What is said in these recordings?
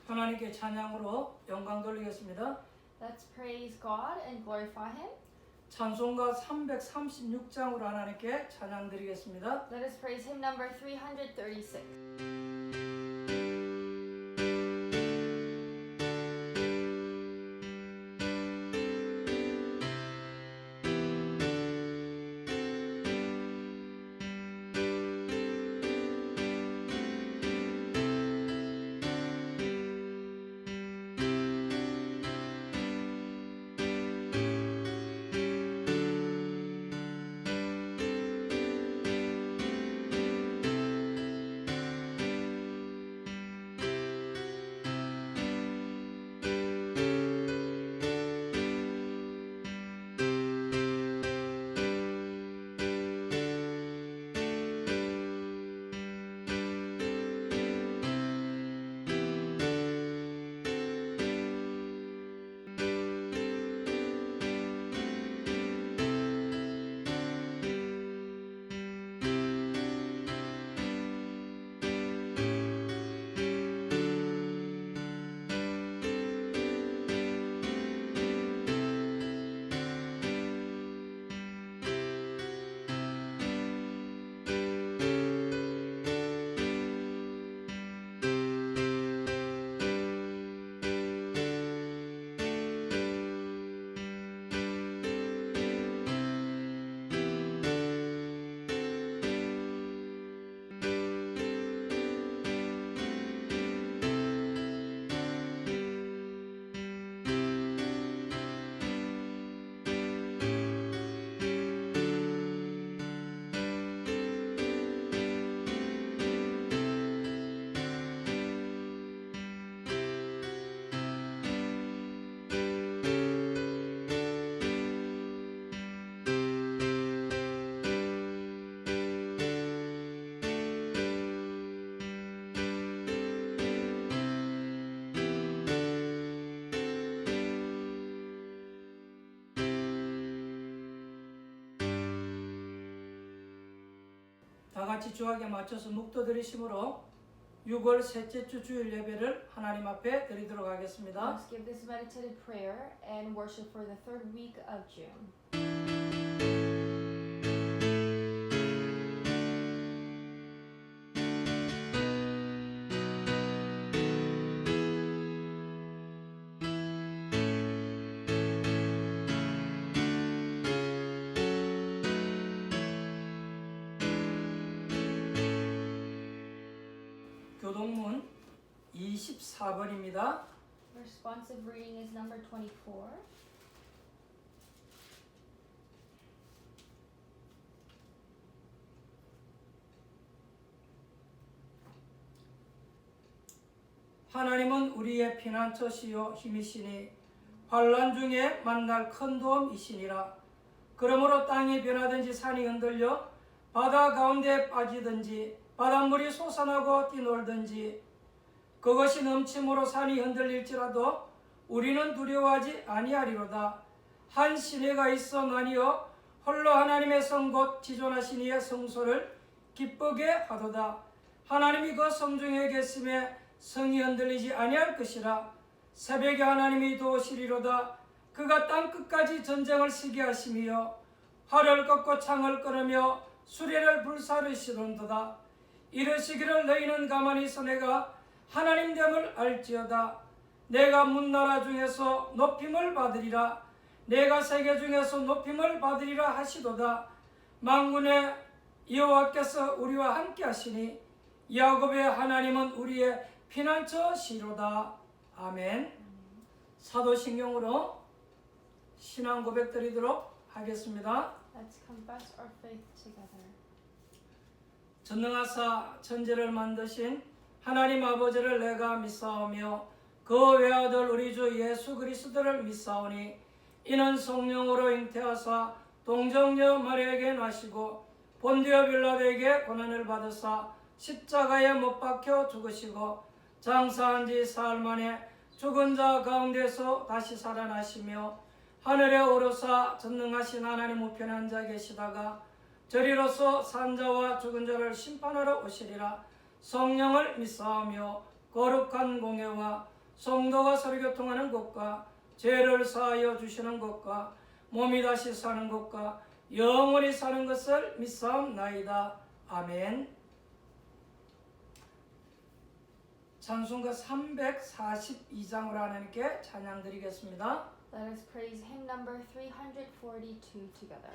하나님께 찬양으로 영광 돌리겠습니다. Let's praise God and glorify Him. 찬송가 336장으로 하나님께 찬양 드리겠습니다. Let us praise Hymn number 336. 다 같이 주악에 맞춰서 묵도 드리심으로 6월 셋째 주 주일 예배를 하나님 앞에 드리도록 하겠습니다. Let's give this meditative prayer and worship for the third week of June. 교동문 24번입니다. Responsive reading is number 24. 하나님은 우리의 피난처시요 힘이시니 환난 중에 만날 큰 도움이시니라. 그러므로 땅이 변하든지 산이 흔들려 바다 가운데 빠지든지 바닷물이 솟아나고 뛰놀든지 그것이 넘침으로 산이 흔들릴지라도 우리는 두려워하지 아니하리로다. 한 시내가 있어 나뉘어 홀로 하나님의 성 곧 지존하신 이의 성소를 기쁘게 하도다. 하나님이 그 성중에 계심에 성이 흔들리지 아니할 것이라. 새벽에 하나님이 도우시리로다. 그가 땅 끝까지 전쟁을 시게 하심이요 활을 꺾고 창을 끊으며 수레를 불사르시던도다. 이르시기를 너희는 가만히 있어 내가 하나님 됨을 알지어다. 내가 문나라 중에서 높임을 받으리라. 내가 세계 중에서 높임을 받으리라 하시도다. 만군의 여호와께서 우리와 함께 하시니 야곱의 하나님은 우리의 피난처시로다. 아멘. 사도신경으로 신앙 고백 드리도록 하겠습니다. Let's confess our faith together. 전능하사 천지를 만드신 하나님 아버지를 내가 믿사오며 그 외아들 우리 주 예수 그리스도를 믿사오니 이는 성령으로 잉태하사 동정녀 마리아에게 나시고 본디오 빌라도에게 고난을 받으사 십자가에 못 박혀 죽으시고 장사한 지 사흘 만에 죽은 자 가운데서 다시 살아나시며 하늘에 오르사 전능하신 하나님 우편에 앉아 계시다가 저리로서 산자와 죽은 자를 심판하러 오시리라. 성령을 믿사오며 거룩한 공회와 성도가 서로 교통하는 것과 죄를 사하여 주시는 것과 몸이 다시 사는 것과 영원히 사는 것을 믿사옵나이다. 아멘. 찬송가 342장으로 하나님께 찬양 드리겠습니다. Let us praise hymn number 342 together.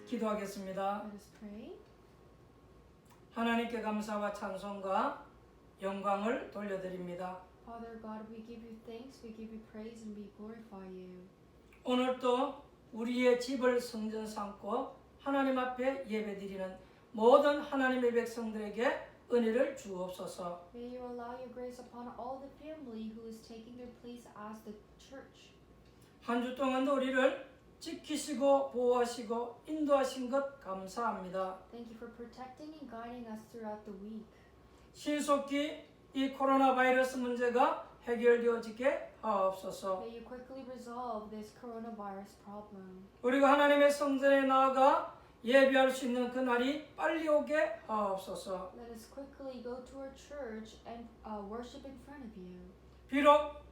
기도하겠습니다. Let us pray. 하나님께 감사와 찬송과 영광을 돌려드립니다. Father God, we give you thanks, we give you praise, and we glorify you. 오늘도 우리의 집을 성전 삼고 하나님 앞에 예배드리는 모든 하나님의 백성들에게 은혜를 주옵소서. May you allow your grace upon all the family who is taking their place as the church. 한 주 동안도 우리를 지키시고 보호하시고 인도하신 것 감사합니다. Thank you for protecting and guiding us throughout the week. 신속히 이 코로나 바이러스 문제가 해결되어지게 하옵소서. May you quickly resolve this coronavirus problem. 우리가 하나님의 성전에 나아가 예배할 수 있는 그날이 빨리 오게 하옵소서. Let us quickly go to our church and worship in front of you. 비록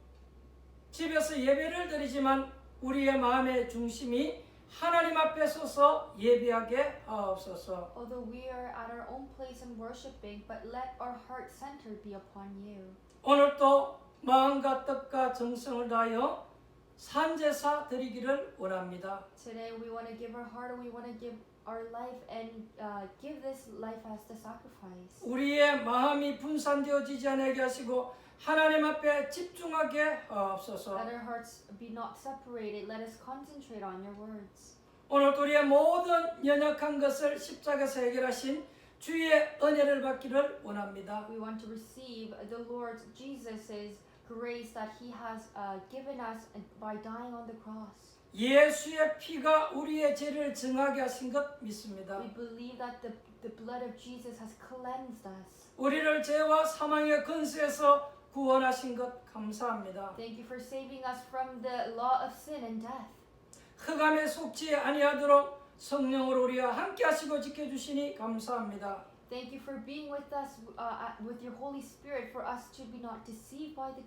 집에서 예배를 드리지만 우리의 마음의 중심이 하나님 앞에 서서 예배하게 하옵소서. Although we are at our own place and worshiping, but let our heart center be upon you. 오늘도 마음과 뜻과 정성을 다하여 산제사 드리기를 원합니다. Today we want to give our heart and we want to give our life and give this life as the sacrifice. 우리의 마음이 분산되어지지 않게 하시고 하나님 앞에 집중하게 하옵소서. Let our hearts be not separated. Let us concentrate on your words. 오늘 우리의 모든 연약한 것을 십자가에서 해결하신 주의 은혜를 받기를 원합니다. We want to receive the Lord Jesus' grace that He has given us by dying on the cross. 예수의 피가 우리의 죄를 증하게 하신 것 믿습니다. We believe that the blood of Jesus has cleansed us. 우리를 죄와 사망의 근세에서 구원하신 것 감사합니다. Thank you for saving us from the law of sin and death. 흑암에 속지 아니하도록 성령으로 우리와 함께 하시고 지켜주시니 감사합니다. Thank you for being with us with your Holy Spirit for us to be not deceived by the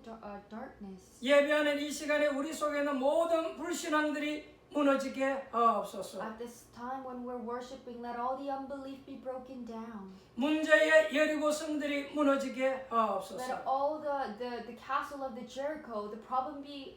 darkness. 예배하는 이 시간에 우리 속에 있는 모든 불신앙들이 무너지게 하옵소서. At this time when we're worshiping, let all the unbelief be broken down. 문제의 여리고 성들이 무너지게 Let 하옵소서. all the castle of the Jericho, the problem be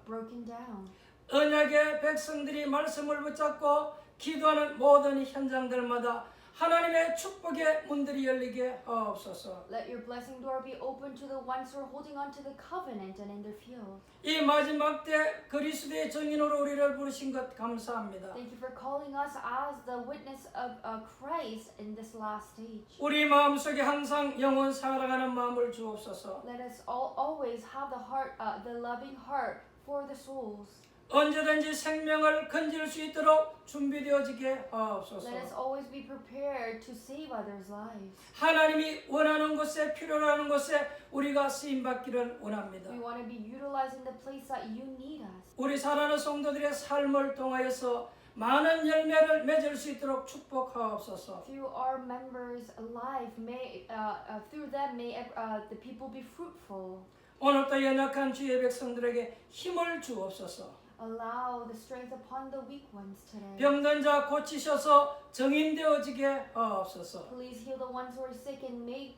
broken down. 언약의 백성들이 말씀을 붙잡고 기도하는 모든 현장들마다 하나님의 축복의 문들이 열리게 하옵소서. Let your blessing door be open to the ones who are holding on to the covenant and in their field. 이 마지막 때 그리스도의 증인으로 우리를 부르신 것 감사합니다. Thank you for calling us as the witness of Christ in this last stage. 우리 마음속에 항상 영원 사랑하는 마음을 주옵소서. Let us always have the heart, the loving heart for the souls. 언제든지 생명을 건질 수 있도록 준비되어지게 Let us 하옵소서. always be prepared to save others' lives. 하나님이 원하는 곳에 필요로 하는 곳에 우리가 쓰임받기를 원합니다. We want to be utilized in the place that you need us. 우리 사랑하는 성도들의 삶을 통하여서 많은 열매를 맺을 수 있도록 축복하옵소서. Through our members' life, through them may the people be fruitful. 오늘도 연약한 주의 백성들에게 힘을 주옵소서. Allow the strength upon the weak ones today. 병든 자 고치셔서 정인되어지게 하옵소서. Please heal the ones who are sick and may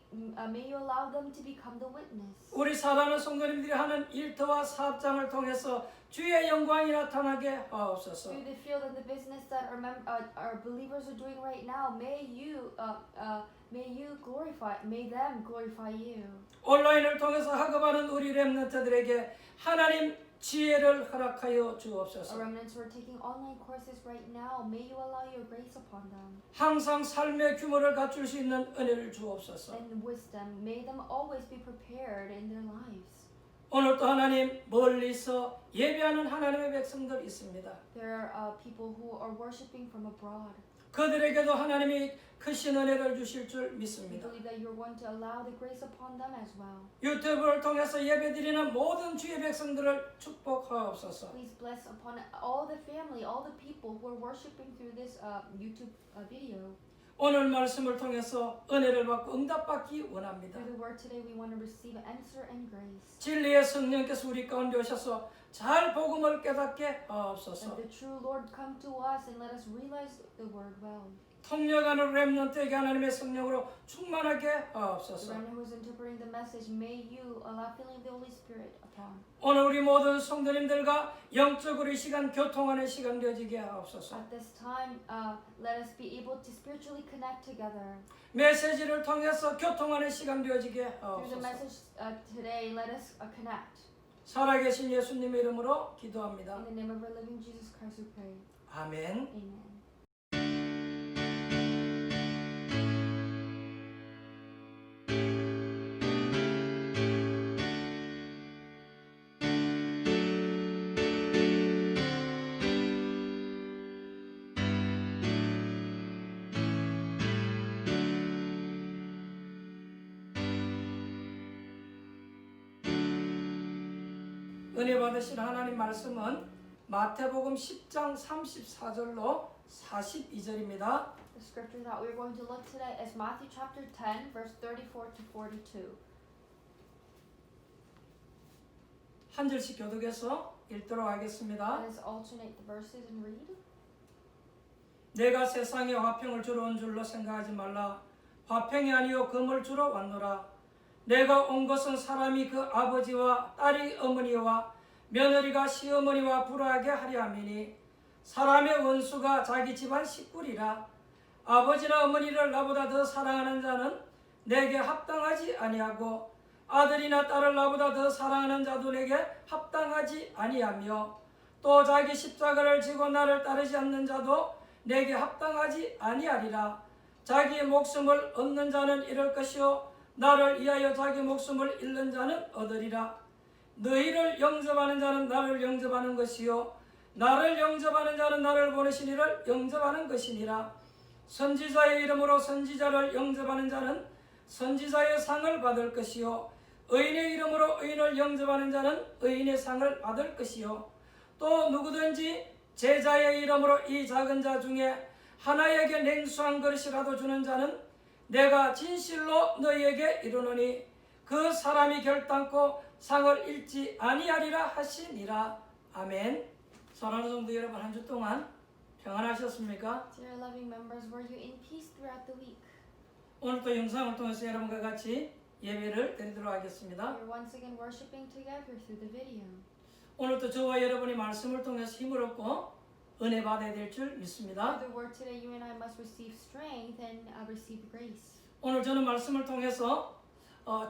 you allow them to become the witness. 우리 사랑하는 성도님들이 하는 일터와 사업장을 통해서 주의 영광이 나타나게 하옵소서. Through the field and the business that our believers are doing right now, may them glorify you. 온라인을 통해서 학업하는 우리 렘넌트들에게 하나님 지혜를 허락하여 Our 주옵소서. remnants who are taking online courses right now, may you allow your grace upon them. 항상 삶의 규모를 갖출 수 있는 은혜를 주옵소서. And wisdom, may them always be prepared in their lives. 오늘도 하나님 멀리서 예배하는 하나님의 백성들 있습니다. There are people who are worshiping from abroad. 그들에게도 하나님이 크신 은혜를 주실 줄 We 믿습니다. believe that you're going to allow the grace upon them as well. 유튜브를 통해서 예배드리는 모든 주의 백성들을 축복하옵소서. Please bless upon all the family, all the people who are worshiping through this YouTube video. 오늘 말씀을 통해서 은혜를 받고 응답받기 원합니다. Through the word today, we want to receive answer and grace. 진리의 성령께서 우리 가운데 오셔서 잘 복음을 깨닫게 하옵소서. Let the true Lord come to us and let us realize the word well. 통역하는 렘넌트에게 하나님의 성령으로 충만하게 The 하옵소서. remnant who is interpreting the message, may you allow filling the Holy Spirit upon. 오늘 우리 모든 성도님들과 영적으로 이 시간 교통하는 시간 되어지게 하옵소서. At this time, let us be able to spiritually connect together. 메시지를 통해서 교통하는 시간 되어지게 Through the 하옵소서. message today, let us connect. 살아계신 예수님의 이름으로 기도합니다. In the name of our living Jesus Christ, we pray. 아멘. Amen. 은혜 받으신 하나님 말씀은 마태복음 10장 34절로 42절입니다. The scripture that we're going to look today is Matthew chapter 10, verse 34 to 42. 한 절씩 교독해서 읽도록 하겠습니다. Let us alternate the verses and read. 내가 세상에 화평을 주러 온 줄로 생각하지 말라. 화평이 아니요 금을 주러 왔노라. 내가 온 것은 사람이 그 아버지와 딸이 어머니와 며느리가 시어머니와 불화하게 하려 함이니 사람의 원수가 자기 집안 식구리라. 아버지나 어머니를 나보다 더 사랑하는 자는 내게 합당하지 아니하고 아들이나 딸을 나보다 더 사랑하는 자도 내게 합당하지 아니하며 또 자기 십자가를 지고 나를 따르지 않는 자도 내게 합당하지 아니하리라. 자기의 목숨을 얻는 자는 잃을 것이요 나를 위하여 자기 목숨을 잃는 자는 얻으리라. 너희를 영접하는 자는 나를 영접하는 것이요 나를 영접하는 자는 나를 보내신 이를 영접하는 것이니라. 선지자의 이름으로 선지자를 영접하는 자는 선지자의 상을 받을 것이요 의인의 이름으로 의인을 영접하는 자는 의인의 상을 받을 것이요 또 누구든지 제자의 이름으로 이 작은 자 중에 하나에게 냉수한 그릇이라도 주는 자는 내가 진실로 너희에게 이르노니 그 사람이 결단코 상을 잃지 아니하리라 하시니라. 아멘. 사랑하는 성도 여러분, 한 주 동안 평안하셨습니까? Dear loving members, were you in peace throughout the week? 오늘 또 영상을 통해서 여러분과 같이 예배를 드리도록 하겠습니다. We're once again worshiping together through the video. 오늘 또 저와 여러분이 말씀을 통해서 힘을 얻고 은혜 받아야 될 줄 믿습니다. Through the word today, you and I must receive strength and receive grace. 오늘 저는 말씀을 통해서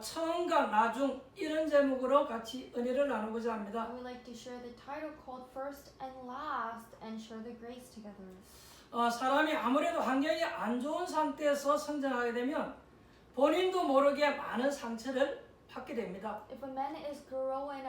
처음과 나중 이런 제목으로 같이 은혜를 나누고자 I 합니다. would like to share the title called First and Last and share the grace together. 사람이 아무래도 환경이 안 좋은 상태에서 성장하게 되면 본인도 모르게 많은 상처를 받게 됩니다. If a man is growing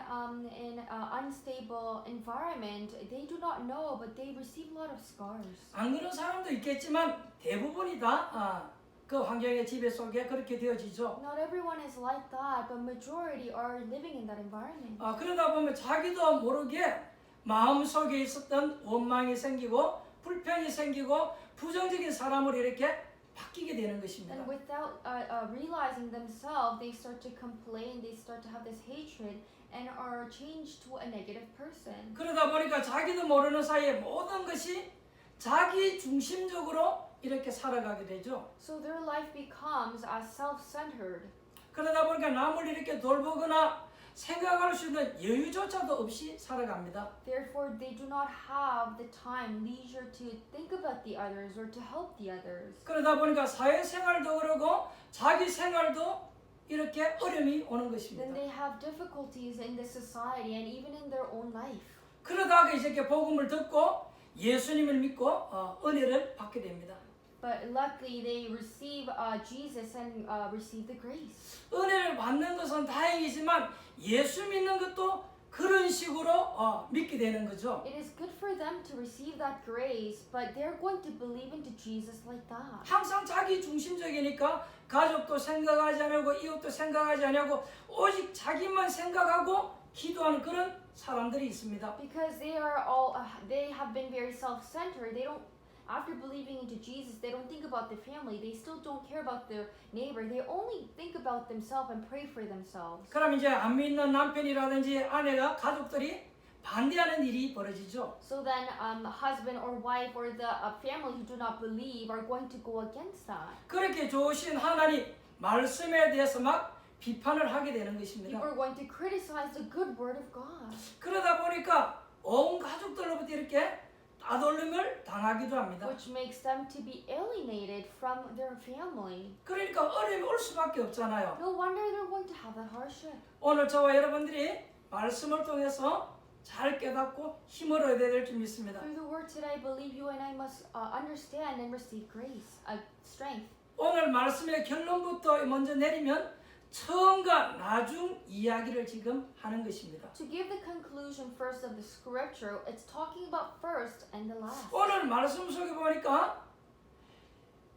in an unstable environment, they do not know, but they receive a lot of scars. 안 그런 사람도 있겠지만 대부분이 다 그 환경의 지배 속에 그렇게 되어지죠. Not everyone is like that, but majority are living in that environment. 그러다 보면 자기도 모르게 마음속에 있었던 원망이 생기고 불평이 생기고 부정적인 사람으로 이렇게 바뀌게 되는 것입니다. And without realizing themselves, they start to complain, they start to have this hatred, and are changed to a negative person. 그러다 보니까 자기도 모르는 사이에 모든 것이 자기 중심적으로 이렇게 살아가게 되죠. So their life becomes self-centered. 그러다 보니까 남을 이렇게 돌보거나 생각할 수 있는 여유조차도 없이 살아갑니다. Therefore, they do not have the time, leisure to think about the others or to help the others. 그러다 보니까 사회생활도 그러고 자기 생활도 이렇게 어려움이 오는 Then 것입니다. they have difficulties in the society and even in their own life. 그러다가 이렇게 복음을 듣고 예수님을 믿고 은혜를 받게 됩니다. But luckily, they receive Jesus and receive the grace. 은혜를 받는 것은 다행이지만 예수 믿는 것도 그런 식으로 믿게 되는 거죠. It is good for them to receive that grace, but they're going to believe into Jesus like that. 항상 자기 중심적이니까 가족도 생각하지 않고 이웃도 생각하지 않고 오직 자기만 생각하고 기도하는 그런 사람들이 있습니다. Because they have been very self-centered. They don't, after believing into Jesus, they don't think about their family. They still don't care about their neighbor. They only think about themselves and pray for themselves. 그럼 이제 안 믿는 남편이라든지 아내가 가족들이 반대하는 일이 벌어지죠. So then, husband or wife or the family who do not believe are going to go against that. 그렇게 좋으신 하나님 말씀에 대해서 막 비판을 하게 되는 People 것입니다. are going to criticize the good word of God. 그러다 보니까 온 가족들로부터 이렇게 따돌림을 당하기도 합니다. Which makes them to be alienated from their family. 그러니까 어려움이 올 수밖에 없잖아요. No wonder they're going to have that hardship. 오늘 저와 여러분들이 말씀을 통해서 잘 깨닫고 힘을 얻어야 될 줄 믿습니다. Through the word today, I believe you and I must understand and receive grace, strength. 오늘 말씀의 결론부터 먼저 내리면 처음과 나중 이야기를 지금 하는 것입니다. To give the conclusion first of the scripture, it's talking about first and the last. 오늘 말씀 속에 보니까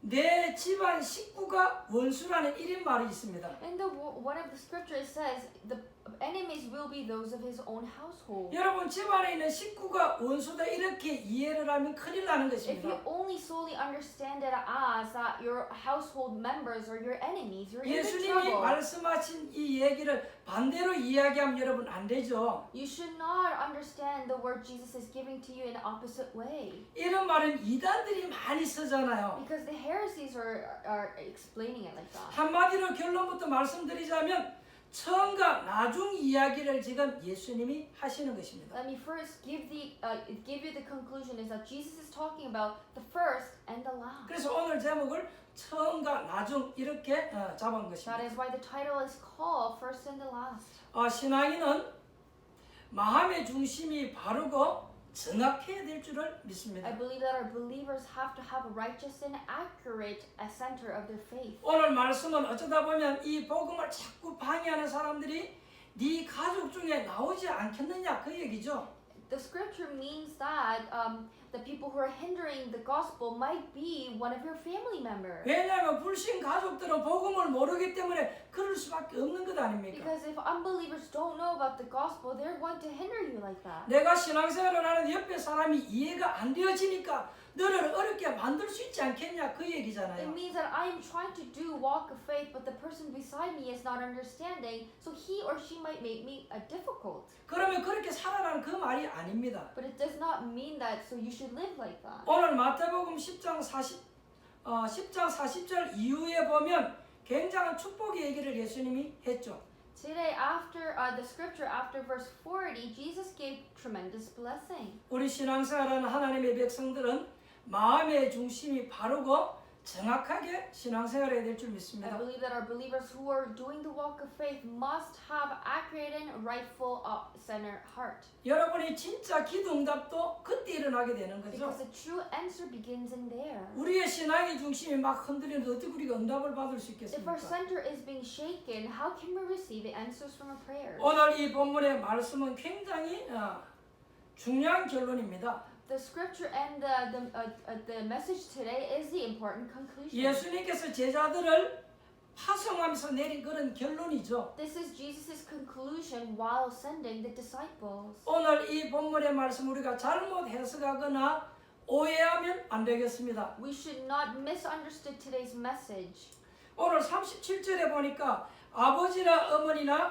내 집안 식구가 원수라는 이런 말이 있습니다. In one of the scriptures says the enemies will be those of his own household. 여러분 집안에 있는 식구가 원수다 이렇게 이해를 하면 큰일 나는 If you 것입니다. only solely understand it as that your household members are your enemies, you're in 예수님이 trouble. 말씀하신 이 얘기를 반대로 이야기하면 여러분 안 되죠. You should not understand the word Jesus is giving to you in an opposite way. 이런 말은 이단들이 많이 쓰잖아요. Because the heresies are explaining it like that. 한마디로 결론부터 말씀드리자면 처음과 나중 이야기를 지금 예수님이 하시는 것입니다. Let me first give you the conclusion is that Jesus is talking about the first and the last. 그래서 오늘 제목을 처음과 나중 이렇게 잡은 것입니다. That is why the title is called First and the Last. 신앙인은 마음의 중심이 바르고 정확해야 될 줄을 믿습니다. I believe that our believers have to have a righteous and accurate center of their faith. 오늘 말씀은 어쩌다 보면 이 복음을 자꾸 방해하는 사람들이 네 가족 중에 나오지 않겠느냐 그 얘기죠. The scripture means that the people who are hindering the gospel might be one of your family members. 왜냐하면 불신 가족들은 복음을 모르기 때문에 그럴 수밖에 없는 것 아닙니까? Because if unbelievers don't know about the gospel, they're going to hinder you like that. 내가 신앙생활을 하는데 옆에 사람이 이해가 안 되어지니까 너를 어렵게 만들 수 있지 않겠냐 그 It 얘기잖아요. means that I am trying to do walk of faith, but the person beside me is not understanding, so he or she might make me difficult. 그러면 그렇게 살아라는 그 말이 아닙니다. But it does not mean that, so you should live like that. 오늘 마태복음 10장 40절 이후에 보면 굉장한 축복의 얘기를 예수님이 했죠. Today, after the scripture, after verse 40, Jesus gave tremendous blessing. 우리 신앙생활하는 하나님의 백성들은 마음의 중심이 바르고 정확하게 신앙생활해야 될 줄 I 믿습니다. believe that our believers who are doing the walk of faith must have accurate and rightful center heart. 여러분이 진짜 기도 응답도 그때 일어나게 되는 거죠. Because the true answer begins in there. 우리의 신앙의 중심이 막 흔들리는데 어떻게 우리가 응답을 받을 수 If 있겠습니까? our center is being shaken, how can we receive the answers from our prayers? 오늘 이 본문의 말씀은 굉장히 중요한 결론입니다. The scripture and the message today is the important conclusion. 예수님께서 제자들을 파송하면서 내린 그런 결론이죠. This is Jesus' conclusion while sending the disciples. 오늘 이 본문의 말씀 우리가 잘못 해석하거나 오해하면 안 되겠습니다. We should not misunderstand today's message. 오늘 37절에 보니까 아버지나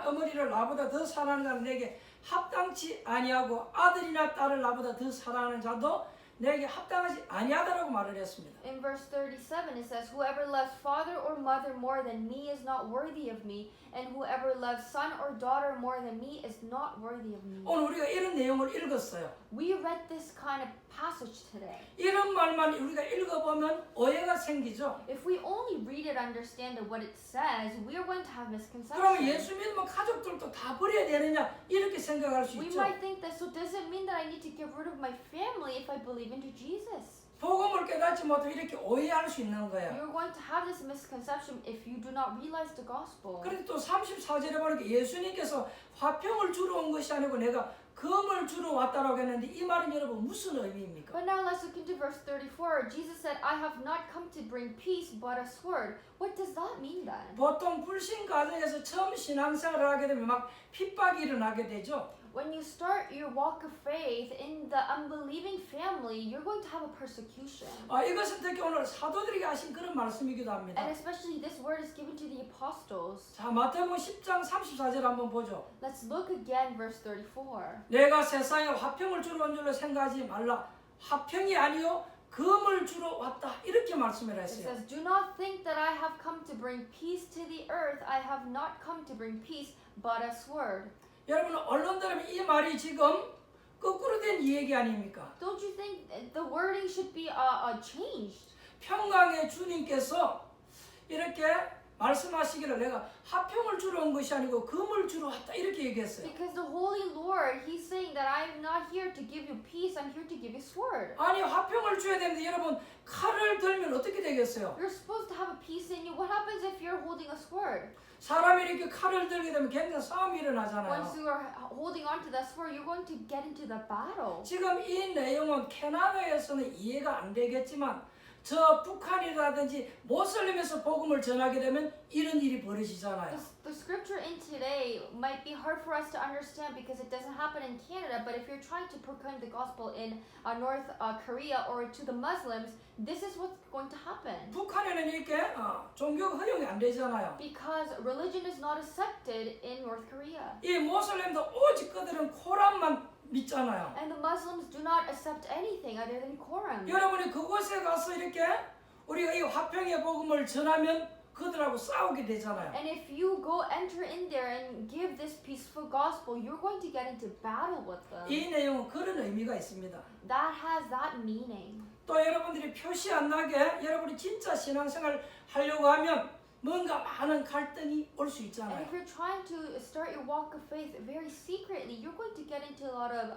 어머니를 나보다 더 사랑하는 자는 내게 합당치 아니하고 아들이나 딸을 나보다 더 사랑하는 자도 내게 합당하지 아니하다라고 말을 했습니다. In verse 37 it says, Whoever loves father or mother more than me is not worthy of me, and whoever loves son or daughter more than me is not worthy of me. 오늘 우리가 이런 내용을 읽었어요. We read this kind of passage today. 이런 말만 우리가 읽어보면 오해가 생기죠. If we only read it, understand what it says, we are going to have 그러면 misconceptions. 예수 믿으면 가족들도 다 버려야 되느냐 이렇게 생각할 수 We 있죠. might think that, so does it mean that I need to get rid of my family if I believe into Jesus? 복음을 깨닫지 못하면 이렇게 오해할 수 있는 거예요. You're going to have this misconception if you do not realize the gospel. 그런데 또 34절에 보니까 예수님께서 화평을 주러 온 것이 아니고 내가 검을 주러 왔다라고 했는데 이 말은 여러분 무슨 의미입니까? But now let's look into verse 34. Jesus said, I have not come to bring peace but a sword. What does that mean then? 보통 불신 가정에서 처음 신앙생활을 하게 되면 막 핍박이 일어나게 되죠. When you start your walk of faith in the unbelieving family, you're going to have a persecution. 이것은 특히 오늘 사도들에게 하신 그런 말씀이기도 합니다. And especially this word is given to the apostles. 자, 마태복음 10장 34절 한번 보죠. Let's look again verse 34. 내가 세상에 화평을 주러 온 줄로 생각하지 말라. 화평이 아니요 검을 주러 왔다. 이렇게 말씀을 It 했어요. says, Do not think that I have come to bring peace to the earth. I have not come to bring peace, but a sword. 여러분 언론들은 이 말이 지금 거꾸로 된 얘기 아닙니까? Don't you think the wording should be changed? 평강의 주님께서 이렇게 말씀하시기를 내가 화평을 주러 온 것이 아니고 검을 주러 왔다 이렇게 얘기했어요. Because the Holy Lord, He's saying that I am not here to give you peace, I'm here to give you sword. 아니 화평을 줘야 되는데 여러분 칼을 들면 어떻게 되겠어요? You're supposed to have a peace in you. What happens if you're holding a sword? 사람이 이렇게 칼을 들게 되면 굉장히 싸움이 일어나잖아요. Once you are holding on to that sword, you're going to get into the battle. 지금 이 내용은 캐나다에서는 이해가 안 되겠지만 저 북한이라든지 모슬림에서 복음을 전하게 되면 이런 일이 벌어지잖아요. The scripture in today might be hard for us to understand because it doesn't happen in Canada, but if you're trying to proclaim the gospel in North Korea or to the Muslims, this is what's going to happen. 북한에는 이렇게 종교가 허용이 안 되잖아요. Because religion is not accepted in North Korea. 이 모슬림도 오직 그들은 코란만 믿잖아요. And the Muslims do not accept anything other than Quran. 여러분이 그곳에 가서 이렇게 우리가 이 화평의 복음을 전하면 그들하고 싸우게 되잖아요. And if you go enter in there and give this peaceful gospel, you're going to get into battle with them. 이 내용은 그런 의미가 있습니다. That has that meaning. 또 여러분들이 표시 안 나게 여러분이 진짜 신앙생활 하려고 하면 뭔가 많은 갈등이 올 수 And 있잖아요. if you're trying to start your walk of faith very secretly, you're going to get into a lot of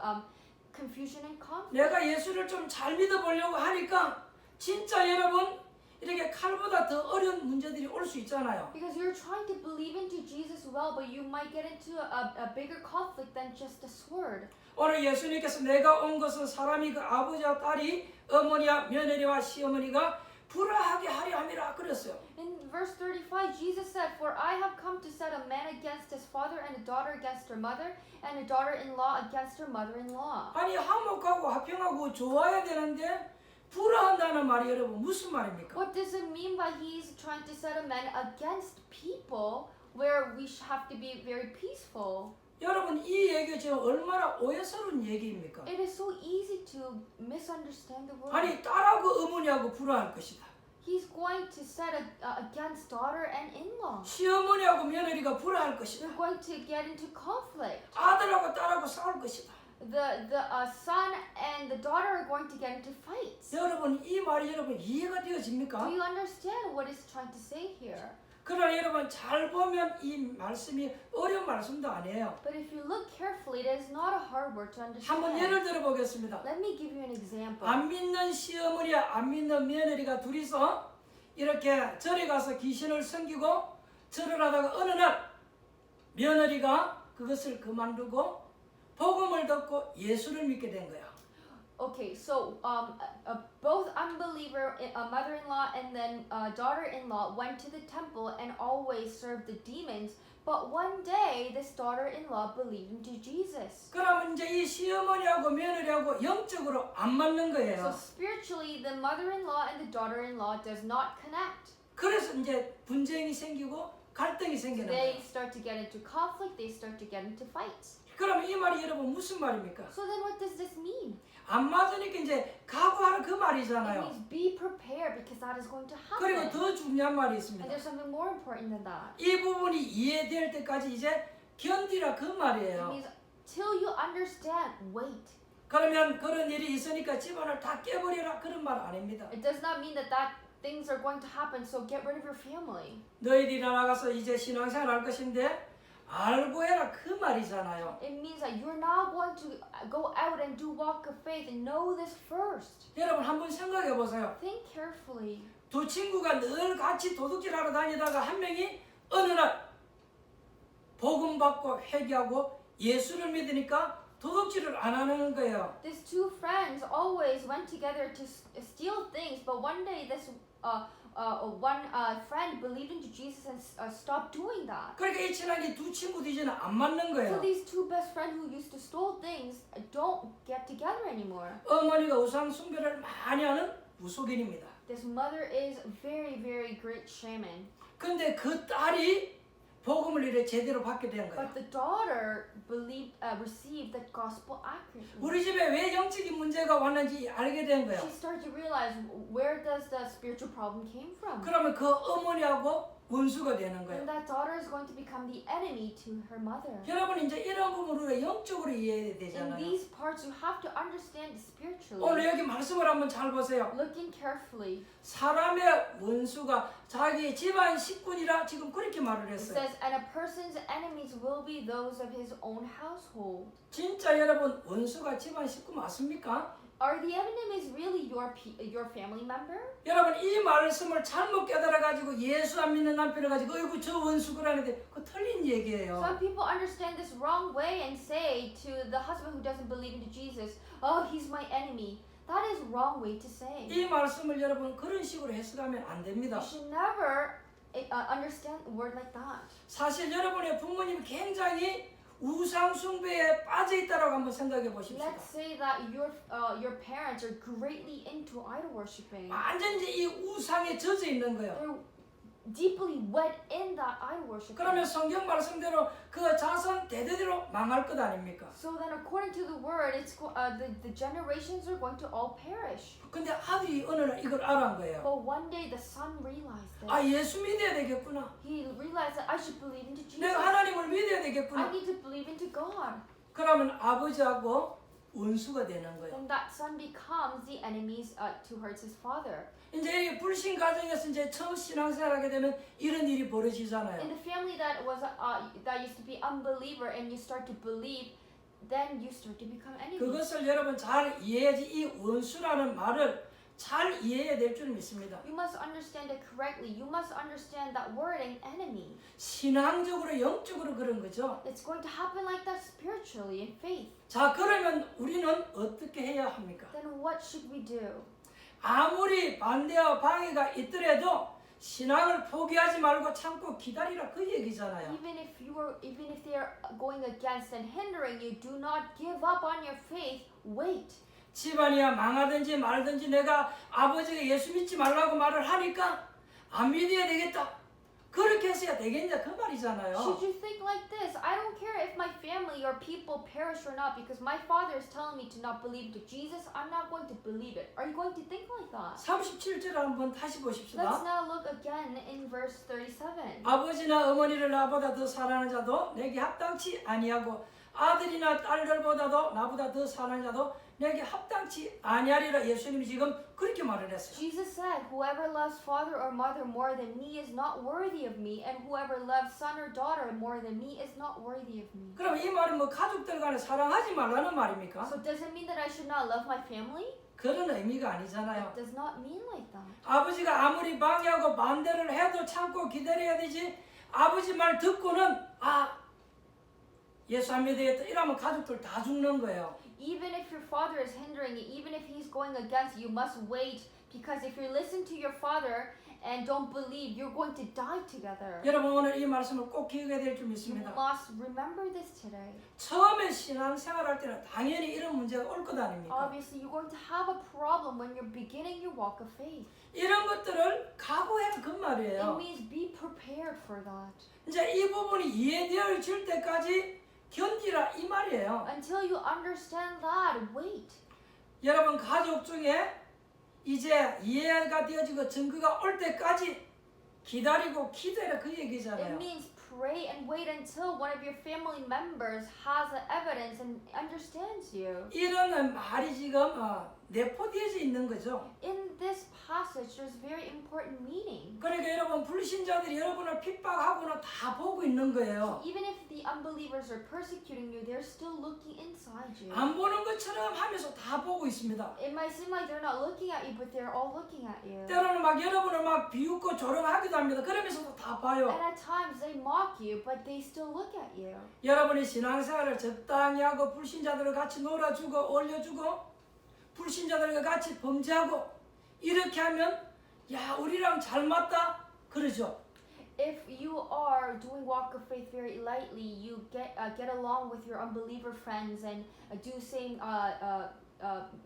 confusion and conflict. 내가 예수를 좀 잘 믿어보려고 하니까 진짜 여러분 이렇게 칼보다 더 어려운 문제들이 올 수 있잖아요. Because you're trying to believe into Jesus well, but you might get into a bigger conflict than just a sword. 오늘 예수님께서 내가 온 것은 사람이 그 아버지와 딸이 어머니와 며느리와 시어머니가 불화하게 하려 함이라 그랬어요. In verse 35, Jesus said, For I have come to set a man against his father, and a daughter against her mother, and a daughter-in-law against her mother-in-law. 아니 화목하고 화평하고 좋아야 되는데 불화한다는 말이 여러분 무슨 말입니까? What does it mean by he's trying to set a man against people where we have to be very peaceful? 여러분 이 얘기가 지금 얼마나 오해스러운 얘기입니까? It is so easy to misunderstand the word. 아니 딸하고 어머니하고 불화할 것이다. He's going to set against daughter and in-law. 시어머니하고 며느리가 불화할 것이다. They're going to get into conflict. 아들하고 딸하고 싸울 것이다. The son and the daughter are going to get into fights. 여러분 이 말이 여러분 이해가 Do 되어집니까? you understand what it's trying to say here? 그러나 여러분 잘 보면 이 말씀이 어려운 말씀도 아니에요. But if you look carefully, it is not a hard word to 한번 understand. 예를 들어 보겠습니다. Let me give you an example. 안 믿는 시어머니와 안 믿는 며느리가 둘이서 이렇게 절에 가서 귀신을 섬기고 절을 하다가 어느 날 며느리가 그것을 그만두고 복음을 듣고 예수를 믿게 된 거야. Okay, so both unbeliever, mother-in-law and then daughter-in-law went to the temple and always served the demons. But one day, this daughter-in-law believed into Jesus. 그러면 이제 이 시어머니하고 며느리하고 영적으로 안 맞는 So 거예요. spiritually, the mother-in-law and the daughter-in-law does not connect. 그래서 이제 분쟁이 생기고 갈등이 생기는 They 거예요. start to get into conflict. They start to get into fights. 그러면 이 말이 여러분 무슨 말입니까? So then, what does this mean? 안 맞으니까 이제 각오하는 그 It 말이잖아요. means be prepared because that is going to 그리고 happen. 더 중요한 말이 And 있습니다. there's something more important than that. 이 부분이 이해될 때까지 이제 견디라 그 It 말이에요. means till you understand, wait. 그러면 그런 일이 있으니까 집안을 다 깨버리라 그런 말 아닙니다. It does not mean that things are going to happen, so get rid of your family. 너희들이 나가서 이제 신앙생활 할 것인데 알고 해라 그 말이잖아요. It means that you're now going to go out and do walk of faith and know this first. 여러분 한번 생각해 보세요. Think carefully. 두 친구가 늘 같이 도둑질하러 다니다가 한 명이 어느 날 복음 받고 회개하고 예수를 믿으니까 도둑질을 안 하는 거예요. These two friends always went together to steal things, but one day this one friend believed into Jesus and stopped doing that. 그러니까 이 친하게 두 친구도 이제는 안 맞는 So 거예요. these two best friends who used to steal things don't get together anymore. 어머니가 우상 숭배를 많이 하는 무속인입니다. This mother is very, very great shaman. 근데 그 딸이 복음을 이래 제대로 받게 된 거예요. But the daughter received the gospel accurately. 우리 집에 왜 영적인 문제가 왔는지 알게 된 거예요. She started to realize where does the spiritual problem came from. 그러면 그 어머니하고 원수가 되는 And 거예요. that daughter is going to become the enemy to her mother. 여러분 이제 이런 부분을 우리가 영적으로 이해해야 In 되잖아요. these parts, you have to understand spiritually. 오늘 여기 말씀을 한번 잘 보세요. Looking carefully. 사람의 원수가 자기 집안 식구니라 지금 그렇게 말을 It 했어요. says, and a person's enemies will be those of his own household. 진짜 여러분 원수가 집안 식구 맞습니까? Are the enemies really your family member? 여러분 이 말씀을 잘못 깨달아가지고 예수 안 믿는 남편을 가지고 어이구 저 원수 그러는데 그거 틀린 얘기예요. Some people understand this wrong way and say to the husband who doesn't believe into Jesus, oh, he's my enemy. That is wrong way to say. 이 말씀을 여러분 그런 식으로 해석하면 안 됩니다. You should never understand a word like that. 사실 여러분의 부모님이 굉장히 우상 숭배에 빠져 있다라고 한번 생각해 보십시다. Let's say that your parents are greatly into idol worshiping. 완전히 이 우상에 젖어 있는 거예요. They're deeply wet in that idol worshiping. 그러면 성경 말씀대로 그 자손 대대로 망할 것 아닙니까? So then, according to the word, the generations are going to all perish. 근데 아들이 어느 날 이걸 알아한 거예요. But one day, the son realized this. 아 예수 믿어야 되겠구나. He realized that I should believe into Jesus. 내가 하나님을 믿어야 I 되겠구나. need to believe into God. 그러면 아버지하고 원수가 되는 거예요. Then that son becomes the enemies towards his father. 이제 이 불신 가정에서 이제 처음 신앙생활하게 되면 이런 일이 벌어지잖아요. In the family that used to be unbeliever and you start to believe, then you start to become enemies. 그것을 여러분 잘 이해해야지 이 원수라는 말을 잘 이해해야 될 줄 믿습니다. You must understand it correctly. You must understand that word and enemy. 신앙적으로 영적으로 그런 거죠. It's going to happen like that spiritually in faith. 자 그러면 우리는 어떻게 해야 합니까? Then what should we do? 아무리 반대와 방해가 있더라도 신앙을 포기하지 말고 참고 기다리라 그 얘기잖아요. Even if they are going against and hindering you, do not give up on your faith. Wait. 집안이야 망하든지 말든지 내가 아버지가 예수 믿지 말라고 말을 하니까 안 믿어야 되겠다. 그렇게 해서야 되겠냐 그 말이잖아요. Should you think like this? I don't care if my family or people perish or not because my father is telling me to not believe to Jesus. I'm not going to believe it. Are you going to think like that? 37절 한번 다시 Let's 보십시다. now look again in verse 37. 아버지나 어머니를 나보다 더 사랑하는 자도 내게 합당치 아니하고 아들이나 딸들보다도 나보다 더 사랑하는 자도 내게 합당치 아니하리라. 예수님이 지금 그렇게 말을 했어요. Jesus said, whoever loves father or mother more than me is not worthy of me, and whoever loves son or daughter more than me is not worthy of me. 그럼 이 말은 뭐 가족들 간에 사랑하지 말라는 말입니까? So does it mean that I should not love my family? 그런 의미가 아니잖아요. It does not mean like that. 아버지가 아무리 방해하고 반대를 해도 참고 기다려야 되지. 아버지 말 듣고는 예수 안 믿어야겠다 이러면 가족들 다 죽는 거예요. Even if your father is hindering you, even if he's going against you, you must wait, because if you listen to your father and don't believe, you're going to die together. 여러분 오늘 이 말씀을 꼭 기억해야 될 줄 You 믿습니다. must remember this today. 처음에 신앙생활할 때는 당연히 이런 문제가 올 것 아닙니까? Obviously, you're going to have a problem when you're beginning your walk of faith. 이런 것들을 각오해라 그 It 말이에요. means be prepared for that. 이제 이 부분이 이해되어질 때까지 견디라 이 말이에요. Until you understand that, wait. 여러분 가족 중에 이제 이해가 되어지고 증거가 올 때까지 기다리고 기다려 그 It 얘기잖아요. means pray and wait until one of your family members has the evidence and understands you. 이런 말이 지금 내포되어져 있는 거죠. In this passage, there's very important meaning. 그러니까 여러분 불신자들이 여러분을 핍박하고는 다 보고 있는 거예요. Even if the unbelievers are persecuting you, they're still looking inside you. 안 보는 것처럼 하면서 다 보고 있습니다. It might seem like they're not looking at you, but they're all looking at you. 때로는 막 여러분을 막 비웃고 조롱하기도 합니다. 그러면서도 다 봐요. And at times they mock you, but they still look at you. 여러분이 신앙생활을 적당히 하고 불신자들과 같이 놀아주고 올려주고 불신자들과 같이 범죄하고 이렇게 하면 야 우리랑 잘 맞다 그러죠. If you are doing walk of faith very lightly, you get along with your unbeliever friends and do same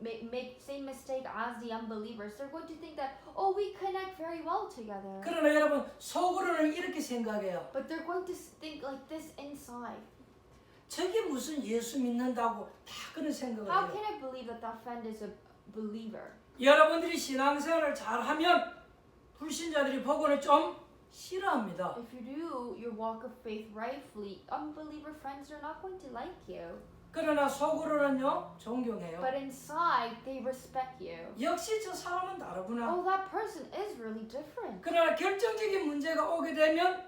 make same mistake as the unbelievers. They're going to think that we connect very well together. 그러나 여러분 속으로는 이렇게 생각해요. But they're going to think like this inside. 저게 무슨 예수 믿는다고 다 그런 생각을 How 해요. can I believe that that friend is a believer? 여러분들이 신앙생활을 잘하면 불신자들이 보고는 좀 싫어합니다. If you do your walk of faith rightfully, unbeliever friends are not going to like you. 그러나 속으로는요 존경해요. But inside, they respect you. 역시 저 사람은 다르구나. Oh, that person is really different. 그러나 결정적인 문제가 오게 되면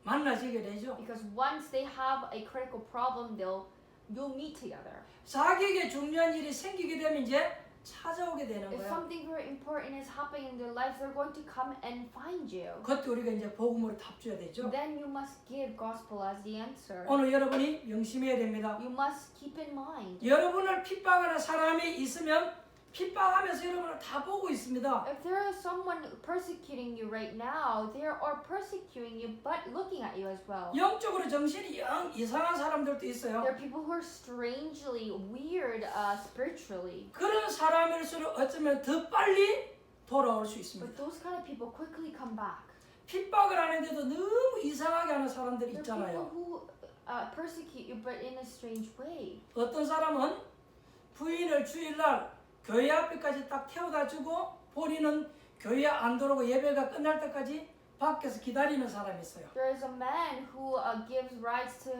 만나지게 되죠. Because once they have a critical problem, you'll meet together. 자기에게 중요한 일이 생기게 되면 이제 찾아오게 되는 If 거예요. something very important is happening in their lives, they're going to come and find you. 그때 우리가 이제 복음으로 답줘야 되죠. Then you must give gospel as the answer. 오늘 여러분이 명심해야 됩니다. You must keep in mind. 여러분을 핍박하는 사람이 있으면 핍박하면서 여러분을 다 보고 있습니다. If there is someone persecuting you right now, they are persecuting you but looking at you as well. 영적으로 정신이 영 이상한 사람들도 있어요. There are people who are strangely weird spiritually. 그런 사람일수록 어쩌면 더 빨리 돌아올 수 있습니다. But those kind of people quickly come back. 핍박을 하는데도 너무 이상하게 하는 사람들이 There are 있잖아요. people who persecute you but in a strange way. 어떤 사람은 부인을 주일날 교회 앞에까지 딱 태워다 주고 본인은 교회 안 들어오고 예배가 끝날 때까지 밖에서 기다리는 사람이 있어요. There is a man who gives rides to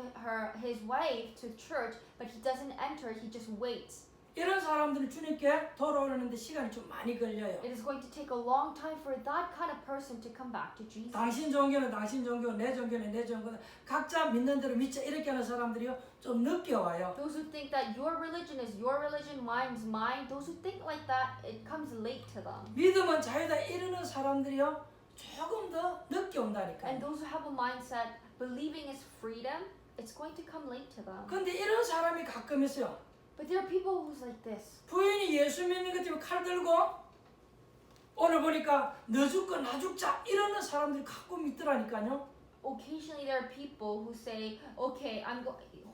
his wife to church, but he doesn't enter. He just waits. 이런 사람들은 주님께 돌아오는데 시간이 좀 많이 걸려요. It is going to take a long time for that kind of person to come back to Jesus. 당신 종교는 당신 종교, 내 종교는 내 종교, 각자 믿는 대로 믿자 이렇게 하는 사람들이요 좀 늦게 와요. Those who think that your religion is your religion, mine's mine, those who think like that, it comes late to them. 믿음은 자유다 이러는 사람들이요 조금 더 늦게 And 온다니까요. those who have a mindset, believing is freedom, it's going to come late to them. 근데 이런 사람이 가끔 있어요. But there are people who's like this. 부인이 예수 믿는 것 때문에 칼 들고 오늘 보니까 너 죽고 나 죽자 이러는 사람들이 가끔 있더라니까요. Occasionally there are people who say, okay,